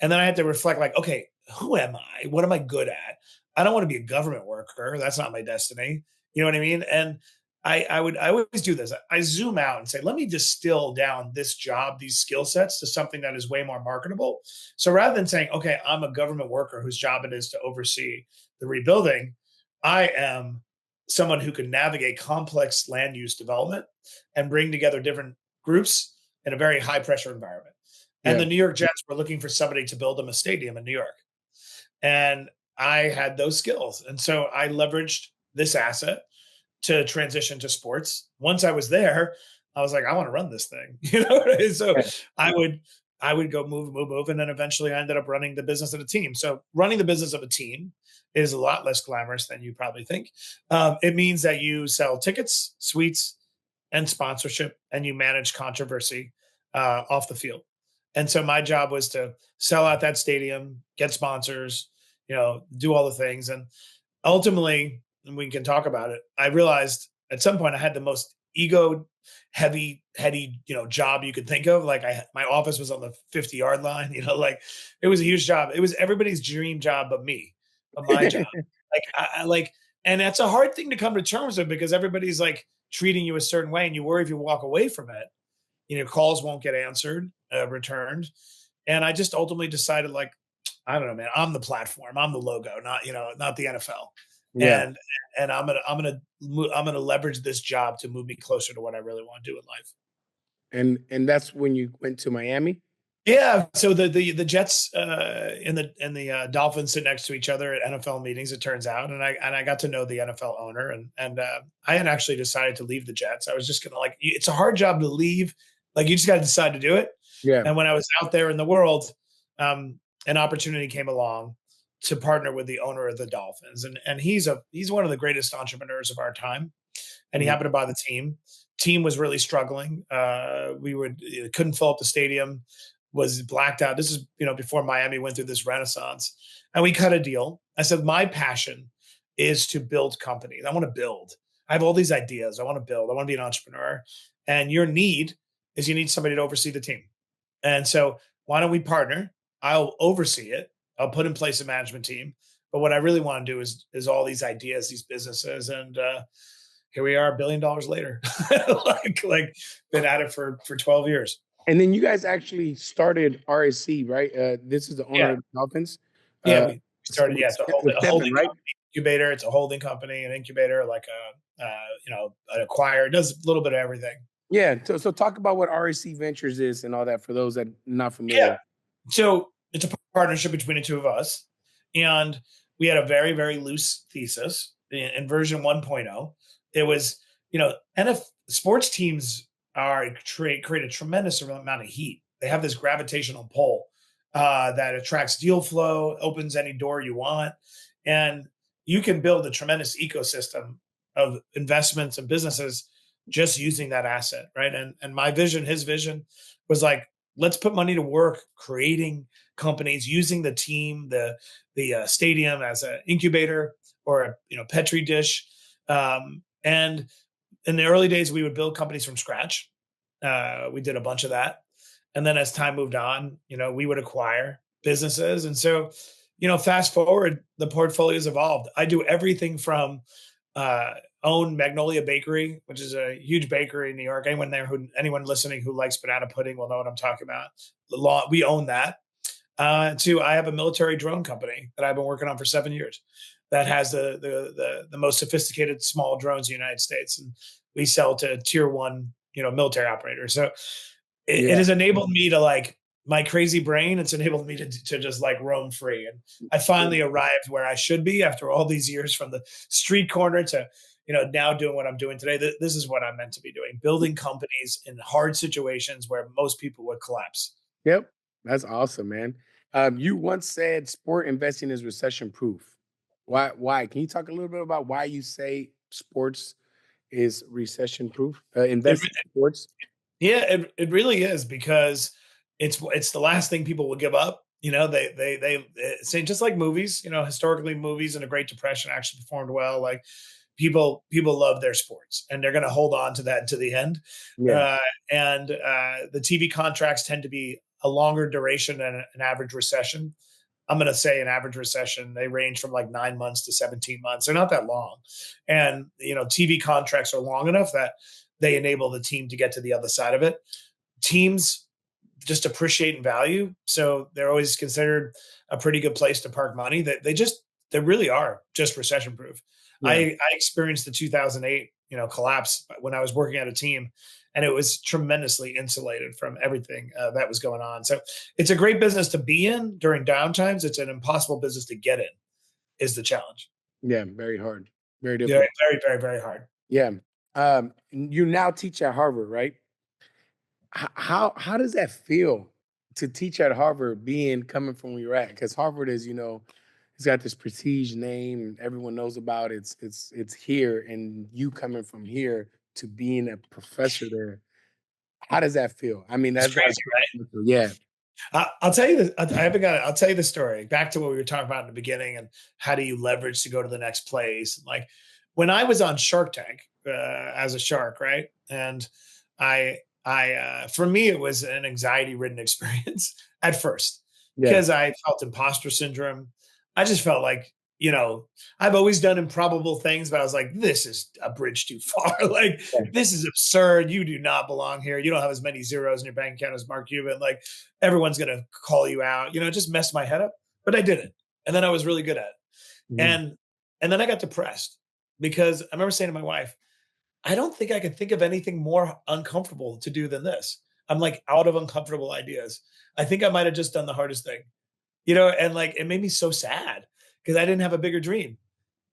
And then I had to reflect, like, okay, who am I? What am I good at? I don't want to be a government worker. That's not my destiny. You know what I mean? And I always do this. I zoom out and say, let me distill down this job, these skill sets, to something that is way more marketable. So rather than saying, okay, I'm a government worker whose job it is to oversee the rebuilding, I am someone who can navigate complex land use development and bring together different groups in a very high pressure environment. And Yeah. the New York Jets were looking for somebody to build them a stadium in New York. And I had those skills. And so I leveraged this asset to transition to sports. Once I was there, I was like, I want to run this thing. So Yeah. I would I would go move, and then eventually I ended up running the business of a team. So running the business of a team is a lot less glamorous than you probably think. It means that you sell tickets, suites, and sponsorship, and you manage controversy off the field. And so my job was to sell out that stadium, get sponsors, do all the things, and ultimately, and we can talk about it, I realized at some point I had the most ego heady, job you could think of. Like my office was on the 50-yard line, like it was a huge job. It was everybody's dream job but my job. Like I like, and that's a hard thing to come to terms with because everybody's like treating you a certain way and you worry if you walk away from it, calls won't get answered, returned. And I just ultimately decided, like, I don't know, man. I'm the platform. I'm the logo, not the NFL. Yeah. And I'm gonna leverage this job to move me closer to what I really want to do in life. And that's when you went to Miami? Yeah. So the Jets and the Dolphins sit next to each other at NFL meetings. It turns out, and I got to know the NFL owner, and I had actually decided to leave the Jets. I was just gonna like it's a hard job to leave. Like you just got to decide to do it. Yeah. And when I was out there in the world, an opportunity came along to partner with the owner of the Dolphins, and he's one of the greatest entrepreneurs of our time, and he Mhm. happened to buy the team. Team was really struggling. We couldn't fill up the stadium, was blacked out. This is before Miami went through this renaissance, and we cut a deal. I said my passion is to build companies. I want to build. I have all these ideas. I want to build. I want to be an entrepreneur, and your need is you need somebody to oversee the team. And so why don't we partner? I'll oversee it. I'll put in place a management team. But what I really want to do is all these ideas, these businesses, and here we are, $1 billion later. like been at it for 12 years. And then you guys actually started RSC, right? This is the owner Yeah, of the Dolphins. yeah. Uh, We started. Yeah, it's with a Kevin, holding right? company, incubator. It's a holding company, an incubator, like an acquirer. It does a little bit of everything. Yeah. So talk about what RSC Ventures is and all that for those that are not Yeah. familiar. So it's a partnership between the two of us. And we had a very, very loose thesis in version 1.0. It was, sports teams create a tremendous amount of heat. They have this gravitational pull that attracts deal flow, opens any door you want. And you can build a tremendous ecosystem of investments and businesses just using that asset. Right. And my vision, his vision was like, let's put money to work creating companies using the team, the stadium as an incubator or a petri dish. And in the early days, we would build companies from scratch. We did a bunch of that, and then as time moved on, we would acquire businesses. And so, fast forward, the portfolio's evolved. I do everything from uh, own Magnolia Bakery, which is a huge bakery in New York. Anyone listening who likes banana pudding will know what I'm talking about. We own that. To I have a military drone company that I've been working on for 7 years that has the most sophisticated small drones in the United States, and we sell to tier one military operators. So it Yeah. has enabled me to like my crazy brain. It's enabled me to just like roam free, and I finally arrived where I should be after all these years from the street corner to now doing what I'm doing today. This is what I'm meant to be doing: building companies in hard situations where most people would collapse. Yep. That's awesome, man. You once said sport investing is recession proof. Why? Can you talk a little bit about why you say sports is recession proof? It, Investing in sports? Yeah, it really is because it's the last thing people will give up. They say just like movies. Historically, movies in the Great Depression actually performed well. Like people love their sports and they're going to hold on to that to the end. Yeah. Uh, and the TV contracts tend to be a longer duration than an average recession. I'm going to say an average recession, they range from like 9 months to 17 months. They're not that long. And, TV contracts are long enough that they enable the team to get to the other side of it. Teams just appreciate and value. So they're always considered a pretty good place to park money. They really are just recession proof. Yeah. I experienced the 2008, collapse when I was working at a team, and it was tremendously insulated from everything that was going on. So it's a great business to be in during downtimes. It's an impossible business to get in is the challenge. Yeah. Very hard. Very Yeah, difficult. very, very, very hard. Yeah. You now teach at Harvard, right? How does that feel to teach at Harvard, being coming from where you're at? Because Harvard is, it's got this prestige name, and everyone knows about it. It's here, and you coming from here to being a professor there. How does that feel? I mean, It's that's crazy, right? yeah, I'll tell you this. I'll tell you the story. Back to what we were talking about in the beginning, and how do you leverage to go to the next place? Like when I was on Shark Tank as a shark, right? And for me, it was an anxiety-ridden experience at first yeah, because I felt imposter syndrome. I just felt like, I've always done improbable things, but I was like, this is a bridge too far. Like, yeah. this is absurd. You do not belong here. You don't have as many zeros in your bank account as Mark Cuban. Like, everyone's going to call you out. It just messed my head up, but I did it. And then I was really good at it. Mhm. And then I got depressed because I remember saying to my wife, I don't think I could think of anything more uncomfortable to do than this. I'm like out of uncomfortable ideas. I think I might have just done the hardest thing, and like it made me so sad because I didn't have a bigger dream.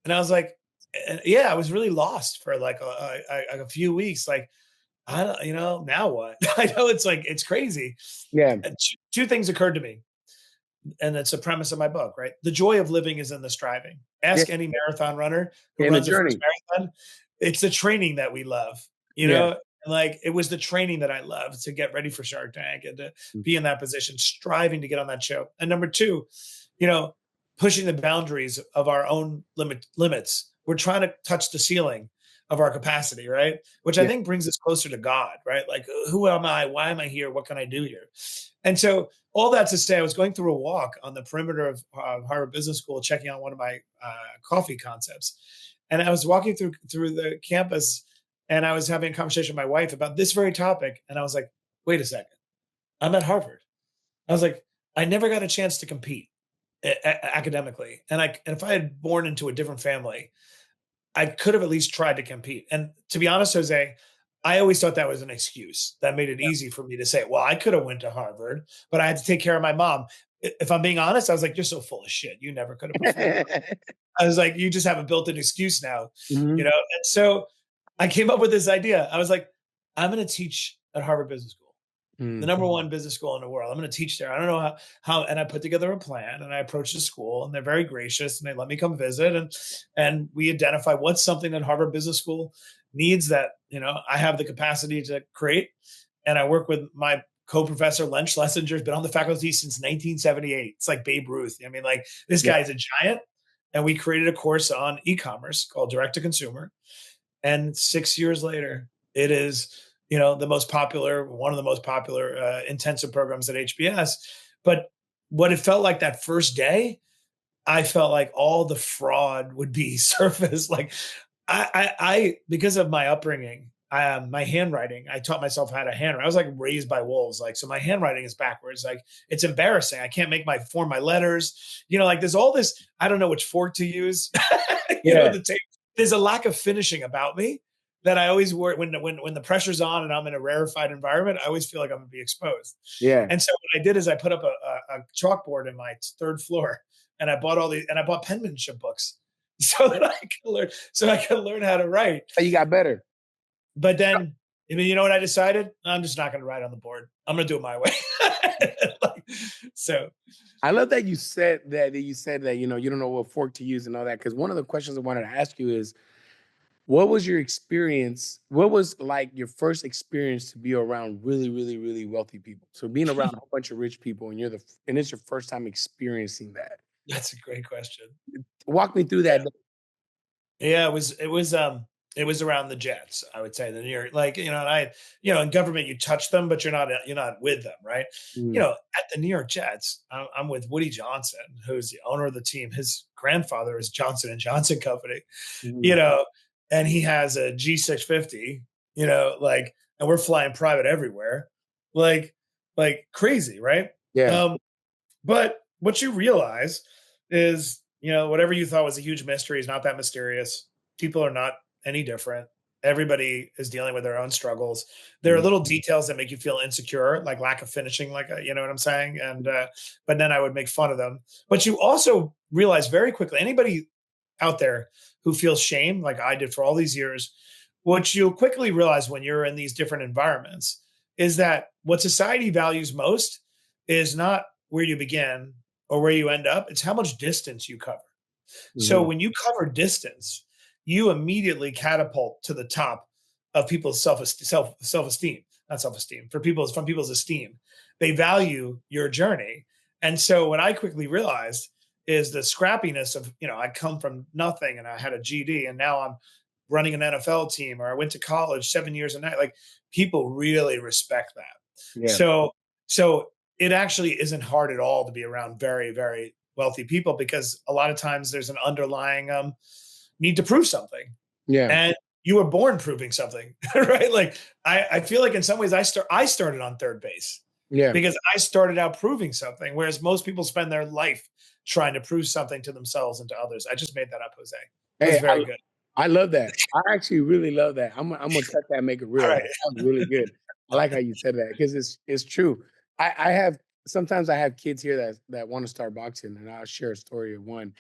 And I was like, yeah, I was really lost for like a few weeks. Like, I don't, now what? I know it's crazy. Yeah, And two things occurred to me, and that's the premise of my book, right? The joy of living is in the striving. yeah, Ask any marathon runner who in the runs a first journey. marathon. It's the training that we love, Yeah. And like it was the training that I loved to get ready for Shark Tank and to Mm. be in that position, striving to get on that show. And number two, you know, pushing the boundaries of our own limits. We're trying to touch the ceiling of our capacity, right? Which I Yeah. think brings us closer to God, right? Like, who am I? Why am I here? What can I do here? And so, all that to say, I was going through a walk on the perimeter of Harvard Business School, checking out one of my coffee concepts, and I was walking through the campus, and I was having a conversation with my wife about this very topic, and I was like, "Wait a second, I'm at Harvard." I was like, "I never got a chance to compete academically, and if I had born into a different family, I could have at least tried to compete." And to be honest, Jose, I always thought that was an excuse that made it easy for me to say, well, I could have went to Harvard, but I had to take care of my mom. If I'm being honest, I was like, you're so full of shit. You never could have performed. I was like, you just have a built-in excuse now, Mhm. And so I came up with this idea. I was like, I'm going to teach at Harvard Business School, the Mm. number one business school in the world. I'm going to teach there. I don't know and I put together a plan and I approached the school and they're very gracious and they let me come visit and we identify what's something that Harvard Business School needs that, I have the capacity to create. And I work with my co-professor, Len Schlesinger, has been on the faculty since 1978. It's like Babe Ruth. I mean, like this Yeah. guy is a giant. And we created a course on e-commerce called Direct to Consumer. And 6 years later, it is, one of the most popular intensive programs at HBS. But what it felt like that first day, I felt like all the fraud would be surfaced. Like I because of my upbringing, my handwriting, I taught myself how to handwrite. I was like raised by wolves. Like, so my handwriting is backwards. Like it's embarrassing. I can't form my letters, like there's all this, I don't know which fork to use, Yeah. the tape. There's a lack of finishing about me that I always worry when the pressure's on and I'm in a rarefied environment, I always feel like I'm gonna be exposed. Yeah. And so what I did is I put up a chalkboard in my third floor and I bought penmanship books so that I could learn how to write. So you got better. But then, you know what I decided? I'm just not going to write on the board. I'm going to do it my way. So I love that you said that, you don't know what fork to use and all that. Because one of the questions I wanted to ask you is, what was your experience? What was like your first experience to be around really, really, really wealthy people? So being around a whole bunch of rich people and and it's your first time experiencing that. that's a great question. Walk me through that. Yeah, it was around the Jets, I would say, the New York, like, and in government you touch them, but you're not with them, right? Mm. At the New York Jets, I'm with Woody Johnson, who's the owner of the team. His grandfather is Johnson and Johnson Company, you Mhm. know, and he has a G650, and we're flying private everywhere, like, crazy, right? Yeah. Um, but what you realize is, whatever you thought was a huge mystery is not that mysterious. People are not any different. Everybody is dealing with their own struggles. There are Mhm. little details that make you feel insecure, like lack of finishing, like, you know what I'm saying? And, but then I would make fun of them. But you also realize very quickly, anybody out there who feels shame, like I did for all these years, what you'll quickly realize when you're in these different environments is that what society values most is not where you begin or where you end up, it's how much distance you cover. So Hmm. when you cover distance, you immediately catapult to the top of people's self esteem, not self esteem, for people's from people's esteem. They value your journey, and so what I quickly realized is the scrappiness of I come from nothing and I had a GD and now I'm running an NFL team, or I went to college 7 years a night. Like, people really respect that. Yeah. So it actually isn't hard at all to be around very, very wealthy people, because a lot of times there's an underlying need to prove something, Yeah. and you were born proving something, right? Like, I feel like in some ways I started on third base Yeah. because I started out proving something, whereas most people spend their life trying to prove something to themselves and to others. I just made that up, Jose. That was Hey, very good. I love that. I actually really love that. I'm gonna cut that and make it All real. right. That was really good. I like how you said that because it's true. I have sometimes I have kids here that want to start boxing, and I'll share a story of one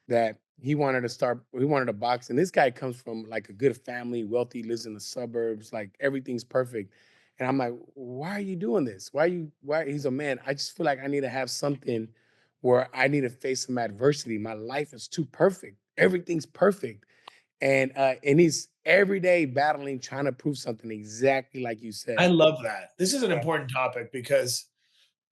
that he wanted to box, and this guy comes from like a good family, wealthy, lives in the suburbs, like everything's perfect. And I'm like, why are you doing this? Why he's a man. I just feel like I need to have something where I need to face some adversity. My life is too perfect. Everything's perfect. And he's every day battling, trying to prove something exactly like you I said. love that. This is an important topic because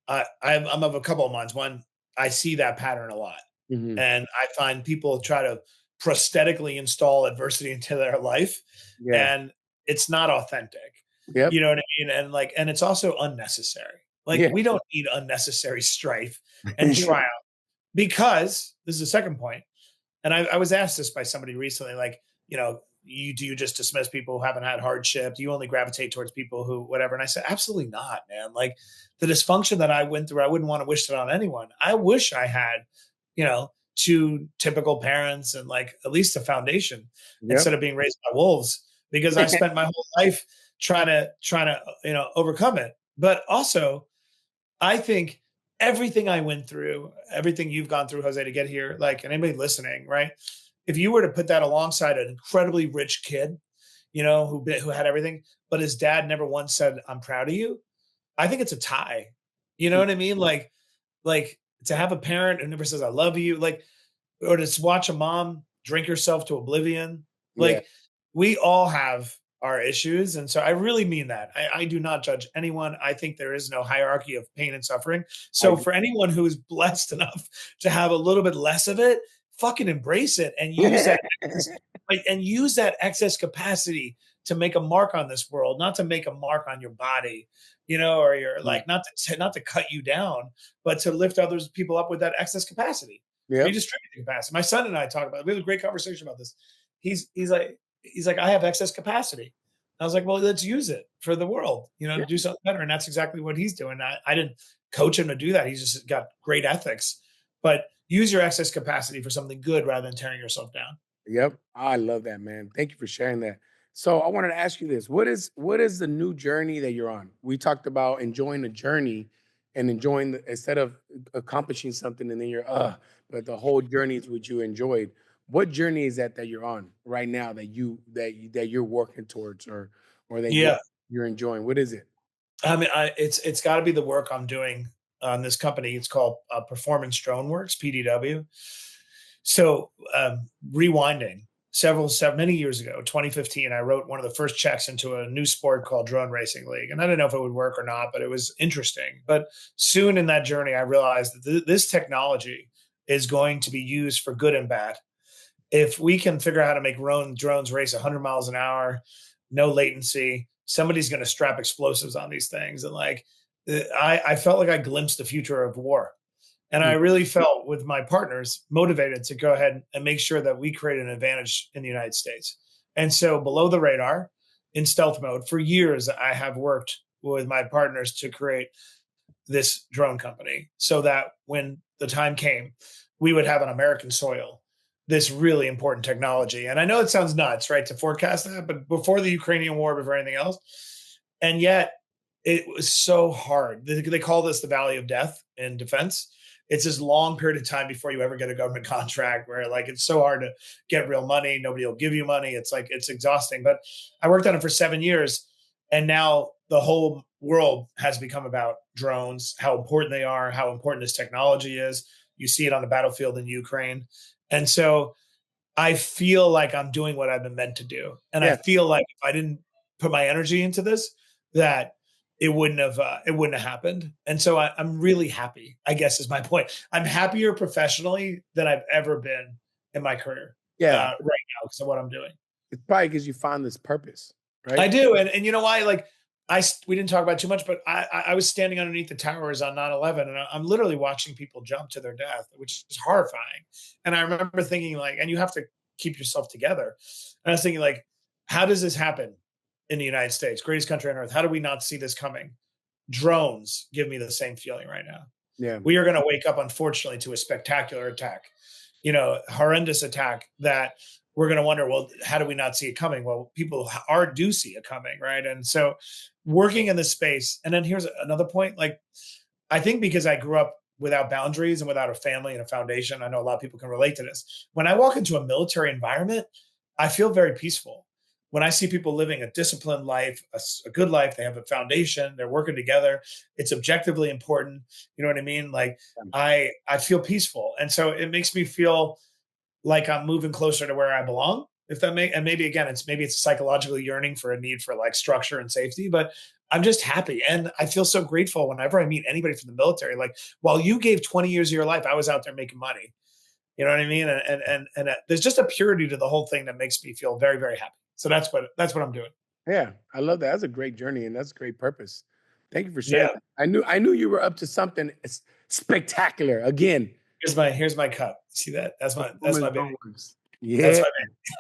I'm of a couple of minds. One, I see that pattern a lot. Hmm. And I find people try to prosthetically install adversity into their life, Yeah. and it's not authentic. Yep. You know what I mean? And like, and it's also unnecessary. Like, Yeah. we don't need unnecessary strife and trial, because this is the second point. And I was asked this by somebody recently, like, you just dismiss people who haven't had hardship? Do you only gravitate towards people who whatever? And I said, absolutely not, man. Like, the dysfunction that I went through, I wouldn't want to wish it on anyone. I wish I had, two typical parents and like at least a foundation Yep. instead of being raised by wolves, because I spent my whole life trying to overcome it. But also, I think everything I went through, everything you've gone through, Jose, to get here, like, and anybody listening, right? If you were to put that alongside an incredibly rich kid, who had everything, but his dad never once said, "I'm proud of you," I think it's a tie. You know what I mean? Like, to have a parent who never says, "I love you," like, or to watch a mom drink herself to oblivion. Yeah. Like, we all have our issues. And so I really mean that. I do not judge anyone. I think there is no hierarchy of pain and suffering. I So for anyone who is blessed enough to have a little bit less of it, fucking embrace it and use that excess, like, and use that excess capacity to make a mark on this world, not to make a mark on your body, or your, Yeah. like, not to cut you down, but to lift others people up with that excess capacity. Yep. Redistribute the capacity. My son and I talk about it. We have a great conversation about this. He's like, I have excess capacity. I was like, well, let's use it for the world, to Yeah. do something better. And that's exactly what he's doing. I didn't coach him to do that. He's just got great ethics. But use your excess capacity for something good rather than tearing yourself down. Yep. I love that, man. Thank you for sharing that. So I wanted to ask you this. What is the new journey that you're on? We talked about enjoying the journey and enjoying instead of accomplishing something and then but the whole journey is what you enjoyed. What journey is that you're on right now that you're working towards or that you're Yeah. you're enjoying? What is it? I mean, it's got to be the work I'm doing on this company. It's called Performance Drone Works, PDW. So, rewinding many years ago, 2015, I wrote one of the first checks into a new sport called Drone Racing League, and I didn't know if it would work or not, but it was interesting. But soon in that journey, I realized that this technology is going to be used for good and bad. If we can figure out how to make drones race 100 miles an hour, no latency, somebody's going to strap explosives on these things. And like, I felt like I glimpsed the future of war. And I Mm. really felt with my partners motivated to go ahead and make sure that we create an advantage in the United States. And so, below the radar, in stealth mode, for years, I have worked with my partners to create this drone company so that when the time came, we would have on American soil this really important technology. And I know it sounds nuts, right, to forecast that, but before the Ukrainian war, before anything else, and yet it was so hard. They call this the valley of death in defense. It's this long period of time before you ever get a government contract where, like, it's so hard to get real money. Nobody will give you money. It's like, it's exhausting. But I worked on it for 7 years. And now the whole world has become about drones, how important they are, how important this technology is. You see it on the battlefield in Ukraine. And so I feel like I'm doing what I've been meant to do. And I Yeah. feel like if I didn't put my energy into this, that it wouldn't have happened. And so I'm really happy, I guess is my point. I'm happier professionally than I've ever been in my career Yeah. right now because of what I'm doing. It's probably because you found this purpose, I right? do, and you know why? Like we didn't talk about it too much, but I was standing underneath the towers on 9/11, and I'm literally watching people jump to their death, which is horrifying. And I remember thinking like, and you have to keep yourself together. And I was thinking like, how does this happen in the United States, greatest country on earth? How do we not see this coming? Drones give me the same feeling right now. Yeah. We are going to wake up, unfortunately, to a spectacular attack, you know, horrendous attack that we're going to wonder, well, how do we not see it coming? Well, people do see it coming, right? And so, working in this space, and then here's another point: like, I think because I grew up without boundaries and without a family and a foundation, I know a lot of people can relate to this. When I walk into a military environment, I feel very peaceful. When I see people living a disciplined life, a good life, they have a foundation, they're working together, it's objectively important. You know what I mean? Like I feel peaceful. And so it makes me feel like I'm moving closer to where I belong. If that may, and maybe again, it's a psychological yearning for a need for like structure and safety, but I'm just happy. And I feel so grateful whenever I meet anybody from the military. Like, while you gave 20 years of your life, I was out there making money. You know what I mean? And there's just a purity to the whole thing that makes me feel very, very happy. So that's what I'm doing. Yeah. I love that. That's a great journey and that's a great purpose. Thank you for sharing Yeah. that. I knew you were up to something spectacular. Again, Here's my cup. See that? That's my baby. That's Yeah,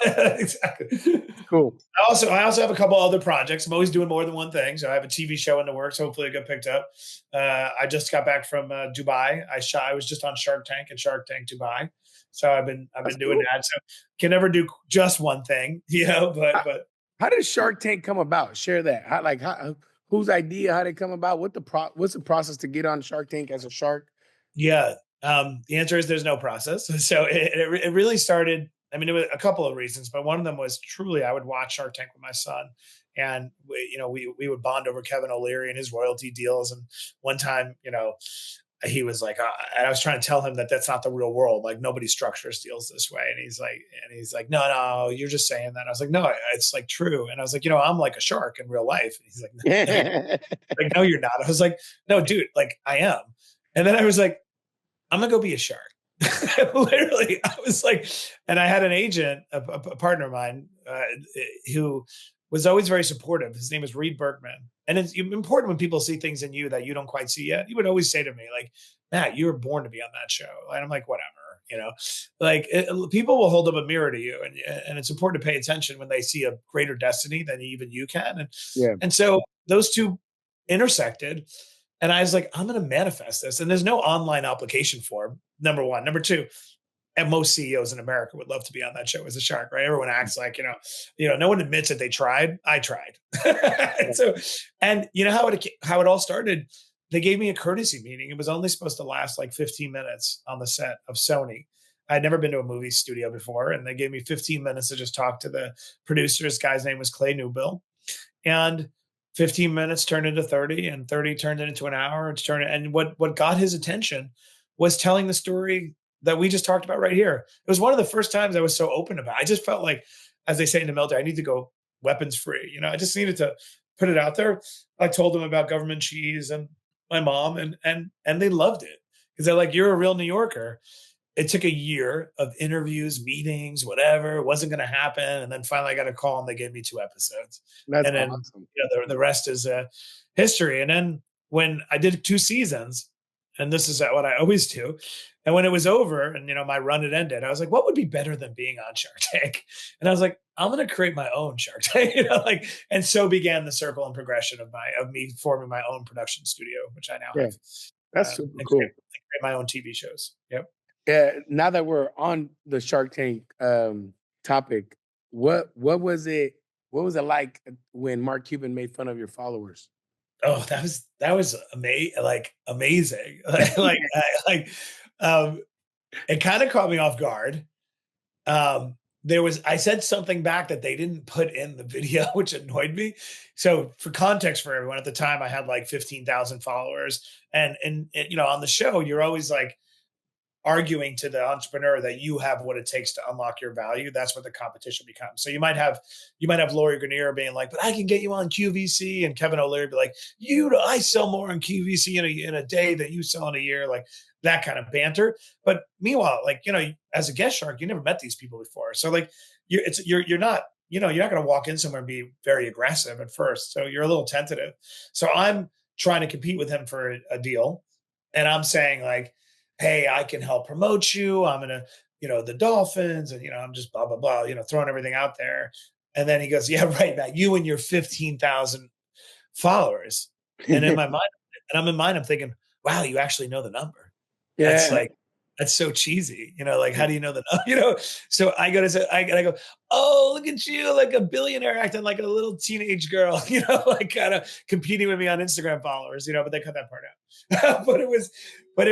my baby. Exactly. cool. I also have a couple other projects. I'm always doing more than one thing. So I have a TV show in the works. Hopefully, it get picked up. I just got back from Dubai. I was just on Shark Tank and Shark Tank Dubai. So I've been doing Cool. that. So can never do just one thing, you know. How, But how did Shark Tank come about? Share that. Whose idea? How did it come about? What's the process to get on Shark Tank as a shark? yeah, the answer is there's no process. So it really started. I mean, it was a couple of reasons, but one of them was truly I would watch Shark Tank with my son, and we would bond over Kevin O'Leary and his royalty deals. And one time, he was like, and I was trying to tell him that that's not the real world. Like, nobody structures deals this way. And he's like, no, no, you're just saying that. I was like, no, it's like true. And I was like, I'm like a shark in real life. And he's like, no, like, no, you're not. I was like, no, dude, like I am. And then I was like, I'm gonna go be a shark. Literally, I was like, and I had an agent, a partner of mine, who was always very supportive. His name is Reed Berkman, and it's important when people see things in you that you don't quite see yet. He would always say to me, like, "Matt, you were born to be on that show," and I'm like, "Whatever." Like people will hold up a mirror to you, and it's important to pay attention when they see a greater destiny than even you can. And Yeah, and so those two intersected, and I was like, I'm going to manifest this. And there's no online application form. Number one. Number two, and most CEOs in America would love to be on that show as a shark, right? Everyone acts like, no one admits that they tried. I tried. yeah, And you know how it all started? They gave me a courtesy meeting. It was only supposed to last like 15 minutes on the set of Sony. I'd never been to a movie studio before, and they gave me 15 minutes to just talk to the producer. This guy's name was Clay Newbill. And 15 minutes turned into 30, and 30 turned into an hour. And what got his attention was telling the story that we just talked about right here. It was one of the first times I was so open about it. I just felt like, as they say in the military, I need to go weapons free. I just needed to put it out there. I told them about government cheese and my mom, and they loved it because they're like, "You're a real New Yorker." It took a year of interviews, meetings, whatever. It wasn't going to happen. And then finally I got a call and they gave me 2 episodes. that's And then awesome. the rest is history. And then when I did 2 seasons, and this is what I always do, and when it was over and my run had ended, I was like, what would be better than being on Shark Tank? And I was like, I'm going to create my own Shark Tank. And so began the circle and progression of me forming my own production studio, which I now Yeah, have, that's super and cool. create my own TV shows. Yep. Yeah, now that we're on the Shark Tank topic, what was it like when Mark Cuban made fun of your followers? Oh, that was amazing. Like, um, it kind of caught me off guard. I said something back that they didn't put in the video, which annoyed me. So for context for everyone, at the time I had like 15,000 followers. And you know, on the show, you're always like arguing to the entrepreneur that you have what it takes to unlock your value. That's what the competition becomes. So you might have Lori Grenier being like, but I can get you on QVC, and Kevin O'Leary be like, I sell more on QVC in a day than you sell in a year, like that kind of banter. But meanwhile, like, as a guest shark, you never met these people before. So like you're not, you're not going to walk in somewhere and be very aggressive at first. So you're a little tentative. So I'm trying to compete with him for a deal. And I'm saying like, hey, I can help promote you. I'm gonna, the Dolphins, and I'm just blah blah blah, throwing everything out there. And then he goes, yeah, right, Matt, you and your 15,000 followers. And in my mind, I'm thinking, wow, you actually know the number. That's Yeah. like, that's so cheesy, like, how do you know the number? So I go to say, I go, oh, look at you, like a billionaire acting like a little teenage girl, like kind of competing with me on Instagram followers, but they cut that part out. but it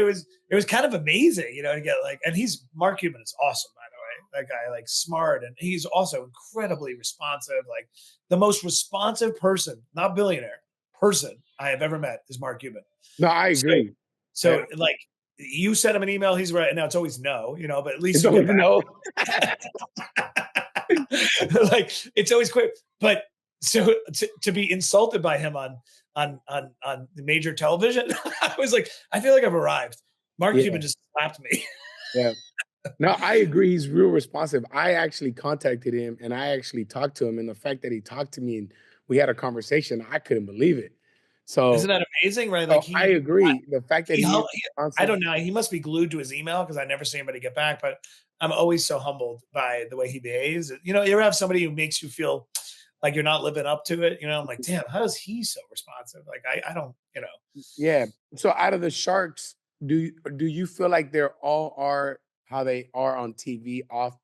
was kind of amazing, to get like, and Mark Cuban is awesome, by the way. That guy, like, smart, and he's also incredibly responsive, like the most responsive person, not billionaire, person I have ever met is Mark Cuban. No, I So, agree. so like, you send him an email, he's right. Now it's always no, but at least It's you get always back. no. Like, it's always quick. But so to be insulted by him on the major television, I was like, I feel like I've arrived. Mark Yeah. Cuban just slapped me. Yeah. No, I agree. He's real responsive. I actually contacted him and I actually talked to him. And the fact that he talked to me and we had a conversation, I couldn't believe it. Isn't So, that amazing? Right? Like, so I agree. The fact that he, he is I responsive. don't know. He must be glued to his email because I never see anybody get back. But I'm always so humbled by the way he behaves. You ever have somebody who makes you feel like you're not living up to it? I'm like, damn, how is he so responsive? Like, I don't. Yeah. So out of the sharks, do you feel like they're all are how they are on TV off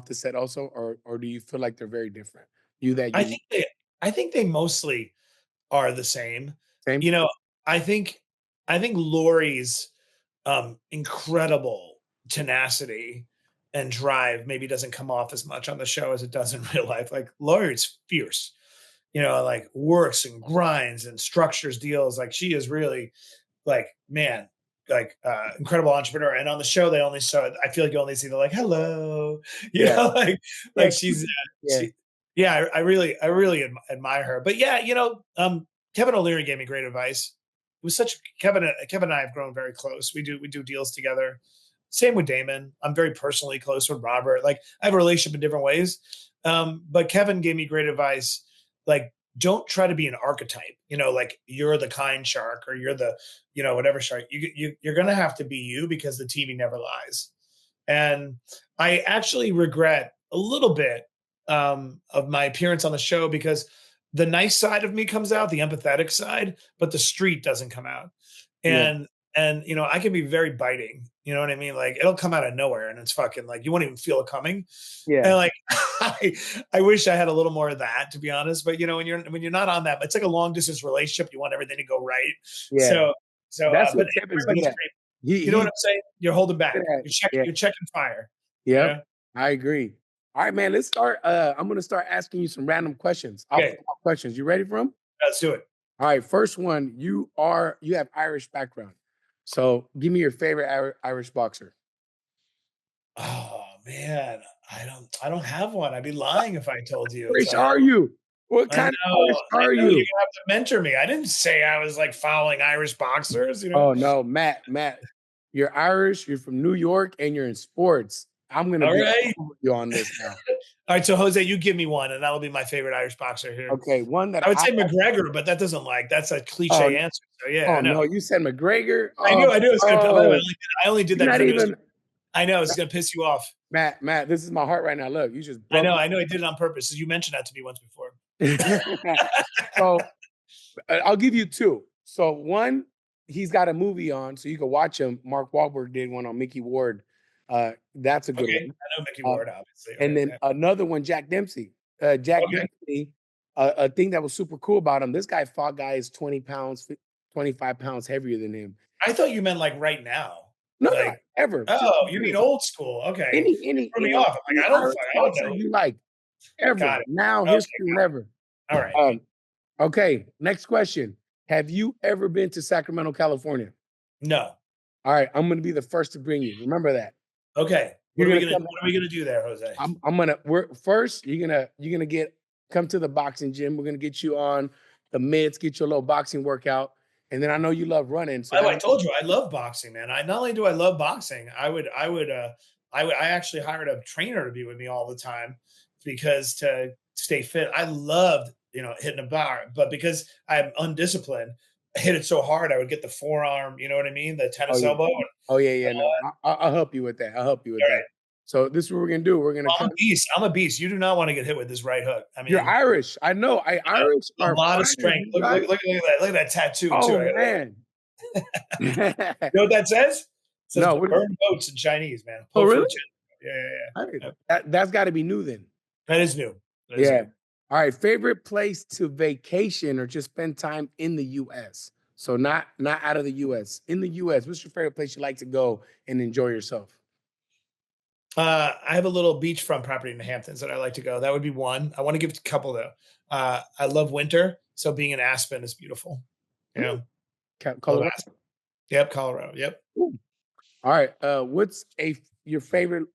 the set also, or do you feel like they're very different? You that I you think they, I think they mostly are the same. same? You know, I think Lori's incredible tenacity and drive maybe doesn't come off as much on the show as it does in real life. Like, Lori's fierce, like works and grinds and structures deals. Like, she is really, like, man, like, incredible entrepreneur. And on the show, I feel like you only see the, like, hello, Yeah. Yeah. like she's, Yeah. she, yeah, I really admire her. But yeah, Kevin O'Leary gave me great advice. It was such Kevin and I have grown very close. We do deals together. Same with Damon. I'm very personally close with Robert. Like, I have a relationship in different ways. But Kevin gave me great advice. Like, don't try to be an archetype, like you're the kind shark, or you're the, whatever shark. You're going to have to be you, because the TV never lies. And I actually regret a little bit of my appearance on the show, because the nice side of me comes out, the empathetic side, but the street doesn't come out. Yeah. And I can be very biting. You know what I mean? Like, it'll come out of nowhere, and it's fucking like you won't even feel it coming. Yeah. And like, I wish I had a little more of that, to be honest. But when you're not on that, it's like a long distance relationship. You want everything to go right. Yeah. So, That's but what Kevin's good everybody's at. great. You know what He's I'm saying? You're holding good back. at. Yeah. You're checking fire. You Yep. know? I agree. All right, man. Let's start. I'm gonna start asking you some random questions. Off the Okay, wall questions. You ready for them? let's do it. All right. First one. You have Irish background. So give me your favorite Irish boxer. Oh man, I don't have one. I'd be lying if I told you. Irish So are you? What I know, kind of Irish I are know you're you? gonna have to mentor me. I didn't say I was like following Irish boxers. Oh no, Matt, you're Irish, you're from New York, and you're in sports. I'm gonna All be right. all over you on this now. All right, so Jose, you give me one, and that'll be my favorite Irish boxer here. Okay, one that I would I say McGregor, but that's a oh, cliche answer. So yeah, oh I know. no, you said McGregor. I knew it's gonna. By the way, Oh, I only did you're that not because I knew even I know it's gonna piss you off. Matt, this is my heart right now. Look, you just I broke know, I know, I did it on purpose. You mentioned that to me once before. so I'll give you two. So one, he's got a movie on, so you can watch him. Mark Wahlberg did one on Mickey Ward. That's a good Okay, one. I know Mickey Uh, Ward, obviously. and Right? then Yeah. another one, Jack Dempsey. Jack Okay. Dempsey, a thing that was super cool about him, this guy fought guys 20 pounds, 25 pounds heavier than him. I thought you meant like right now. No, no, Like, ever. Just oh, in you mean general. old school? Okay, Any you any threw me any off. I'm any like, Irish I don't culture know. you like Got ever. it. Now, Okay, history, whatever. all right. Okay, next question. Have you ever been to Sacramento, California? No. All right, I'm gonna be the first to bring you. Remember that. Okay. You're gonna come. What are we gonna do there, Jose? I'm gonna. We're first. You're gonna get come to the boxing gym. We're gonna get you on the mitts, get you a little boxing workout, and then I know you love running, so By the that way, I told you I love boxing, man. I not only do I love boxing, I actually hired a trainer to be with me all the time because to stay fit. I loved, hitting a bar, but because I'm undisciplined, I hit it so hard I would get the forearm, you know what I mean? The oh tennis yeah, elbow. oh yeah, yeah. No, I'll help you with that. I'll help you with All that. right. So this is what we're gonna do. We're gonna Well, I'm come. a beast. I'm a beast. You do not want to get hit with this right hook. I You're mean, Irish. I know. Irish a are lot of fighters. strength. You Look, got look, it. look, look at that. Look at that tattoo too. Oh man. You know what that says? It says No. burn boats in Chinese, man. Oh Pull for the really? chin. Yeah, yeah, All right. yeah. That's got to be new then. That is new. That is Yeah. new. All right. Favorite place to vacation or just spend time in the U.S. So not out of the U.S. In the U.S. What's your favorite place you like to go and enjoy yourself? I have a little beachfront property in the Hamptons that I like to go. That would be one. I want to give a couple though. I love winter, so being in Aspen is beautiful. You Mm, know, love Colorado. Aspen. Yep, Colorado. Yep. Ooh. All right. What's your favorite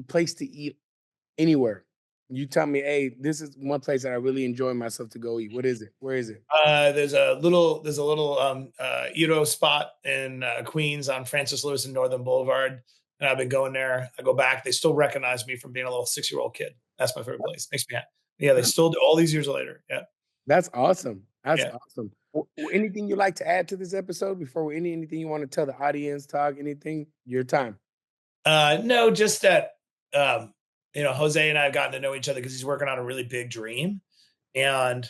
place to eat anywhere? You tell me, hey, this is one place that I really enjoy myself to go eat. What is it? Where is it? There's a little Euro spot in Queens on Francis Lewis and Northern Boulevard, and I've been going there. I go back. They still recognize me from being a little 6-year-old kid. That's my favorite place. Makes me happy. Yeah, they still do all these years later. Yeah, That's awesome. That's yeah. awesome. Anything you like to add to this episode before anything you want to tell the audience, talk, anything? Your time. No, just that Jose and I have gotten to know each other because he's working on a really big dream. And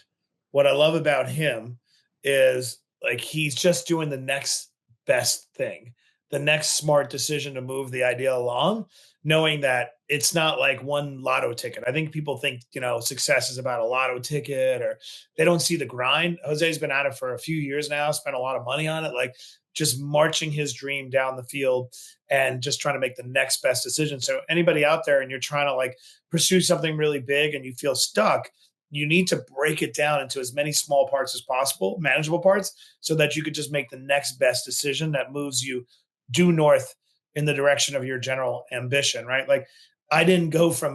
what I love about him is like he's just doing the next best thing, the next smart decision to move the idea along, knowing that it's not like one lotto ticket. I think people think, success is about a lotto ticket or they don't see the grind. Jose's been at it for a few years now, spent a lot of money on it, like just marching his dream down the field and just trying to make the next best decision. So anybody out there and you're trying to like pursue something really big and you feel stuck, you need to break it down into as many small parts as possible, manageable parts, so that you could just make the next best decision that moves you due north in the direction of your general ambition, right? Like I didn't go from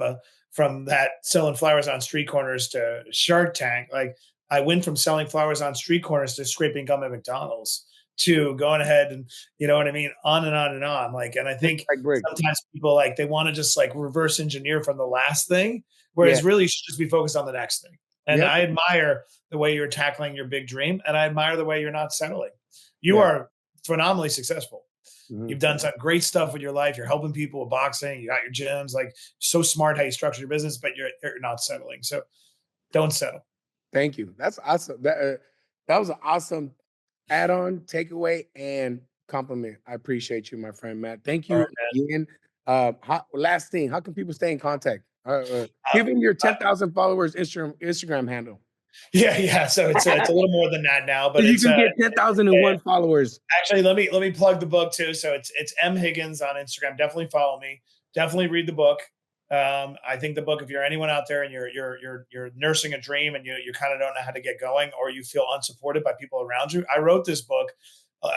that selling flowers on street corners to Shark Tank. Like I went from selling flowers on street corners to scraping gum at McDonald's to going ahead and you know what I mean, on and on and on. Like, and I think Like brick. sometimes people like they want to just like reverse engineer from the last thing, Yeah. whereas really you should just be focused on the next thing. And Yep. I admire the way you're tackling your big dream, and I admire the way you're not settling. You Yeah. are phenomenally successful. Mhm. You've done some great stuff with your life. You're helping people with boxing. You got your gyms. Like so smart how you structure your business, but you're not settling. So don't settle. Thank you. That's awesome. That was an awesome add-on, takeaway, and compliment. I appreciate you, my friend Matt. Thank All right, you again. Last thing, how can people stay in contact? Give him your uh, 10,000 followers Instagram handle. yeah, yeah. So it's a little more than that now, but You it's can get 10,001 followers. actually let me plug the book too. So it's M Higgins on Instagram. Definitely follow me. Definitely read the book. I think the book, if you're anyone out there and you're nursing a dream and you kind of don't know how to get going or you feel unsupported by people around you, I wrote this book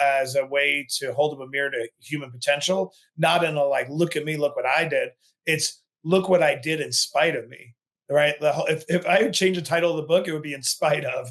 as a way to hold up a mirror to human potential, not in a like, look at me, look what I did. It's look what I did in spite of me. Right. If I would change the title of the book, it would be in spite of.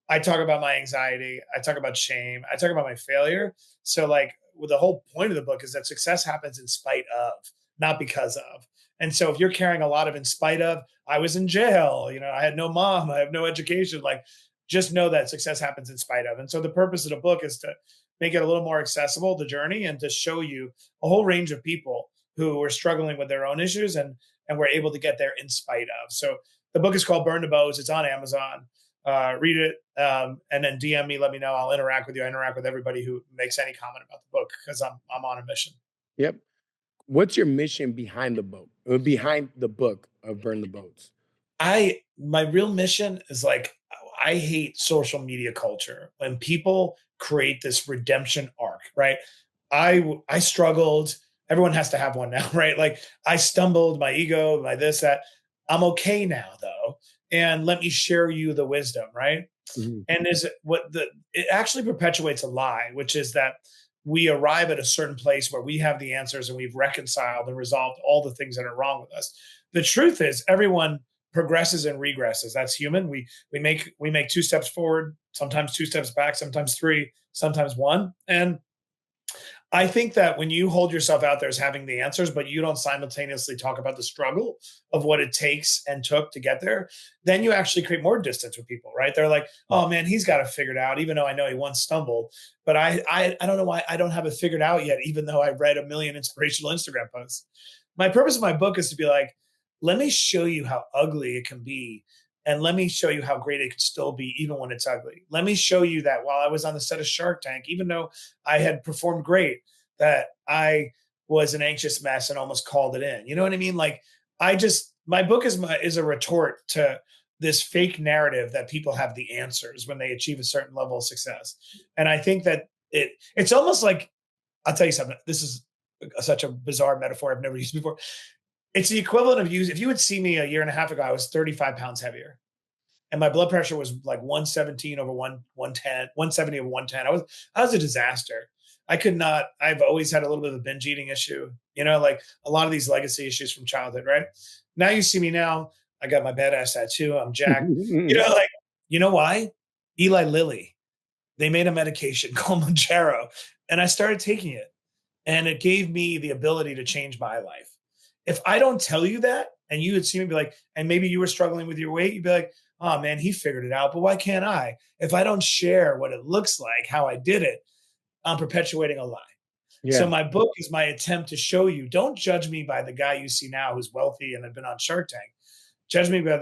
I talk about my anxiety. I talk about shame. I talk about my failure. So, like, well, the whole point of the book is that success happens in spite of, not because of. And so, if you're carrying a lot of in spite of, I was in jail, I had no mom, I have no education, like, just know that success happens in spite of. And so, the purpose of the book is to make it a little more accessible, the journey, and to show you a whole range of people who were struggling with their own issues and were able to get there in spite of. So, the book is called Burn the Bows. It's on Amazon. Read it, and then DM me. Let me know. I'll interact with you. I interact with everybody who makes any comment about the book because I'm on a mission. Yep. What's your mission behind the boat? Behind the book of Burn the Boats? My real mission is like I hate social media culture when people create this redemption arc, right? I struggled. Everyone has to have one now, right? Like I stumbled, my ego, my this, that. I'm okay now though. And let me share you the wisdom, right? Mhm. And is what the it actually perpetuates a lie, which is that we arrive at a certain place where we have the answers and we've reconciled and resolved all the things that are wrong with us. The truth is everyone progresses and regresses. That's human. We make two steps forward, sometimes two steps back, sometimes three, sometimes one. And I think that when you hold yourself out there as having the answers, but you don't simultaneously talk about the struggle of what it takes and took to get there, then you actually create more distance with people, right? They're like, oh man, he's got it figured out, even though I know he once stumbled. But I don't know why I don't have it figured out yet, even though I read a million inspirational Instagram posts. My purpose of my book is to be like, let me show you how ugly it can be. And let me show you how great it can still be, even when it's ugly. Let me show you that while I was on the set of Shark Tank, even though I had performed great, that I was an anxious mess and almost called it in. You know what I mean? Like my book is a retort to this fake narrative that people have the answers when they achieve a certain level of success. And I think that it's almost like, I'll tell you something. This is such a bizarre metaphor I've never used before. It's the equivalent of if you would see me a year and a half ago, I was 35 pounds heavier and my blood pressure was like 117 over 110, 170 over 110. I was a disaster. I could not, I've always had a little bit of a binge eating issue, like a lot of these legacy issues from childhood, right? Now you see me now, I got my badass tattoo, I'm jacked. Like, you know why? Eli Lilly, they made a medication called Monjaro, and I started taking it. And it gave me the ability to change my life. If I don't tell you that, and you would see me be like, and maybe you were struggling with your weight, you'd be like, oh man, he figured it out, but why can't I? If I don't share what it looks like, how I did it, I'm perpetuating a lie. So Yeah. my book is my attempt to show you, don't judge me by the guy you see now who's wealthy and have been on Shark Tank. Judge me by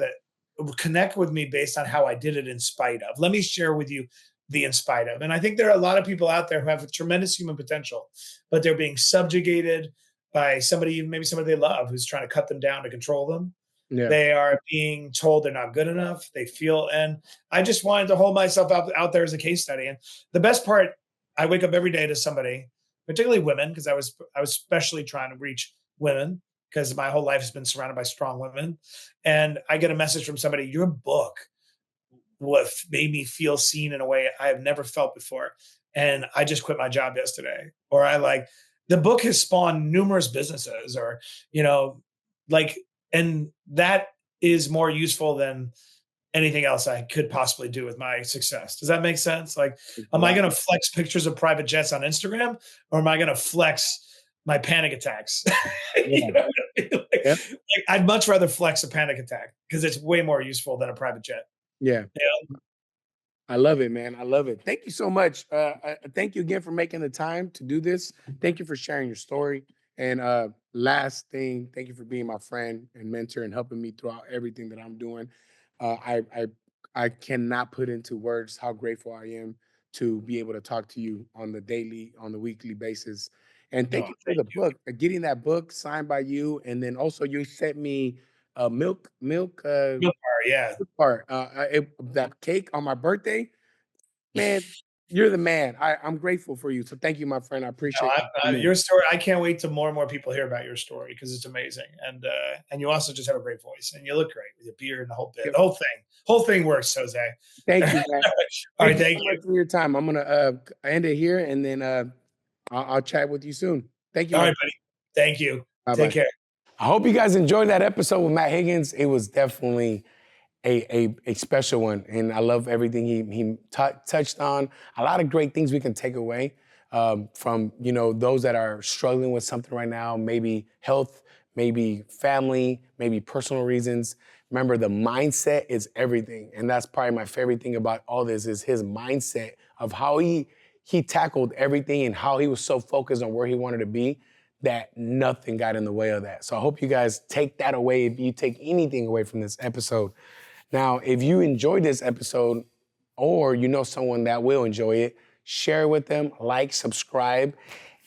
connect with me based on how I did it in spite of. Let me share with you the in spite of. And I think there are a lot of people out there who have a tremendous human potential, but they're being subjugated by somebody, maybe somebody they love, who's trying to cut them down to control them. Yeah. They are being told they're not good enough. They feel, and I just wanted to hold myself out there as a case study. And the best part, I wake up every day to somebody, particularly women, because I was especially trying to reach women because my whole life has been surrounded by strong women. And I get a message from somebody, your book what made me feel seen in a way I have never felt before. And I just quit my job yesterday. Or the book has spawned numerous businesses or, you know, like, and that is more useful than anything else I could possibly do with my success. Does that make sense? Like, am I going to flex pictures of private jets on Instagram or am I going to flex my panic attacks? Yeah. You know what I mean? Yeah. I'd much rather flex a panic attack because it's way more useful than a private jet. Yeah. You I love it, man. I love it. Thank you so much. Thank you again for making the time to do this. Thank you for sharing your story. And last thing, thank you for being my friend and mentor and helping me throughout everything that I'm doing. Uh, I, I I cannot put into words how grateful I am to be able to talk to you on the daily, on the weekly basis. And know? thank No, you for thank the you. book, getting that book signed by you, and then also you sent me a milk Milk bar, yeah. part. That cake on my birthday, man. You're the man. I'm grateful for you. So thank you, my friend. I No, appreciate you so much. your story. I can't wait till more and more people hear about your story because it's amazing, and you also just have a great voice, and you look great with your beard and the whole bit. Yep. The whole thing works, Jose. Thank All you, man. right, Thank you thank so you. much for your time. I'm gonna end it here, and then I'll chat with you soon. Thank you, All my right, buddy. Thank you. bye Take bye. care. I hope you guys enjoyed that episode with Matt Higgins. It was definitely a special one, and I love everything he touched on. A lot of great things we can take away from those that are struggling with something right now, maybe health, maybe family, maybe personal reasons. Remember, the mindset is everything, and that's probably my favorite thing about all this is his mindset of how he tackled everything and how he was so focused on where he wanted to be that nothing got in the way of that. So I hope you guys take that away. If you take anything away from this episode, now, if you enjoyed this episode or you know someone that will enjoy it, share it with them, like, subscribe,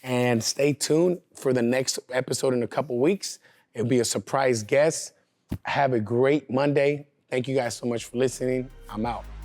and stay tuned for the next episode in a couple weeks. It'll be a surprise guest. Have a great Monday. Thank you guys so much for listening. I'm out.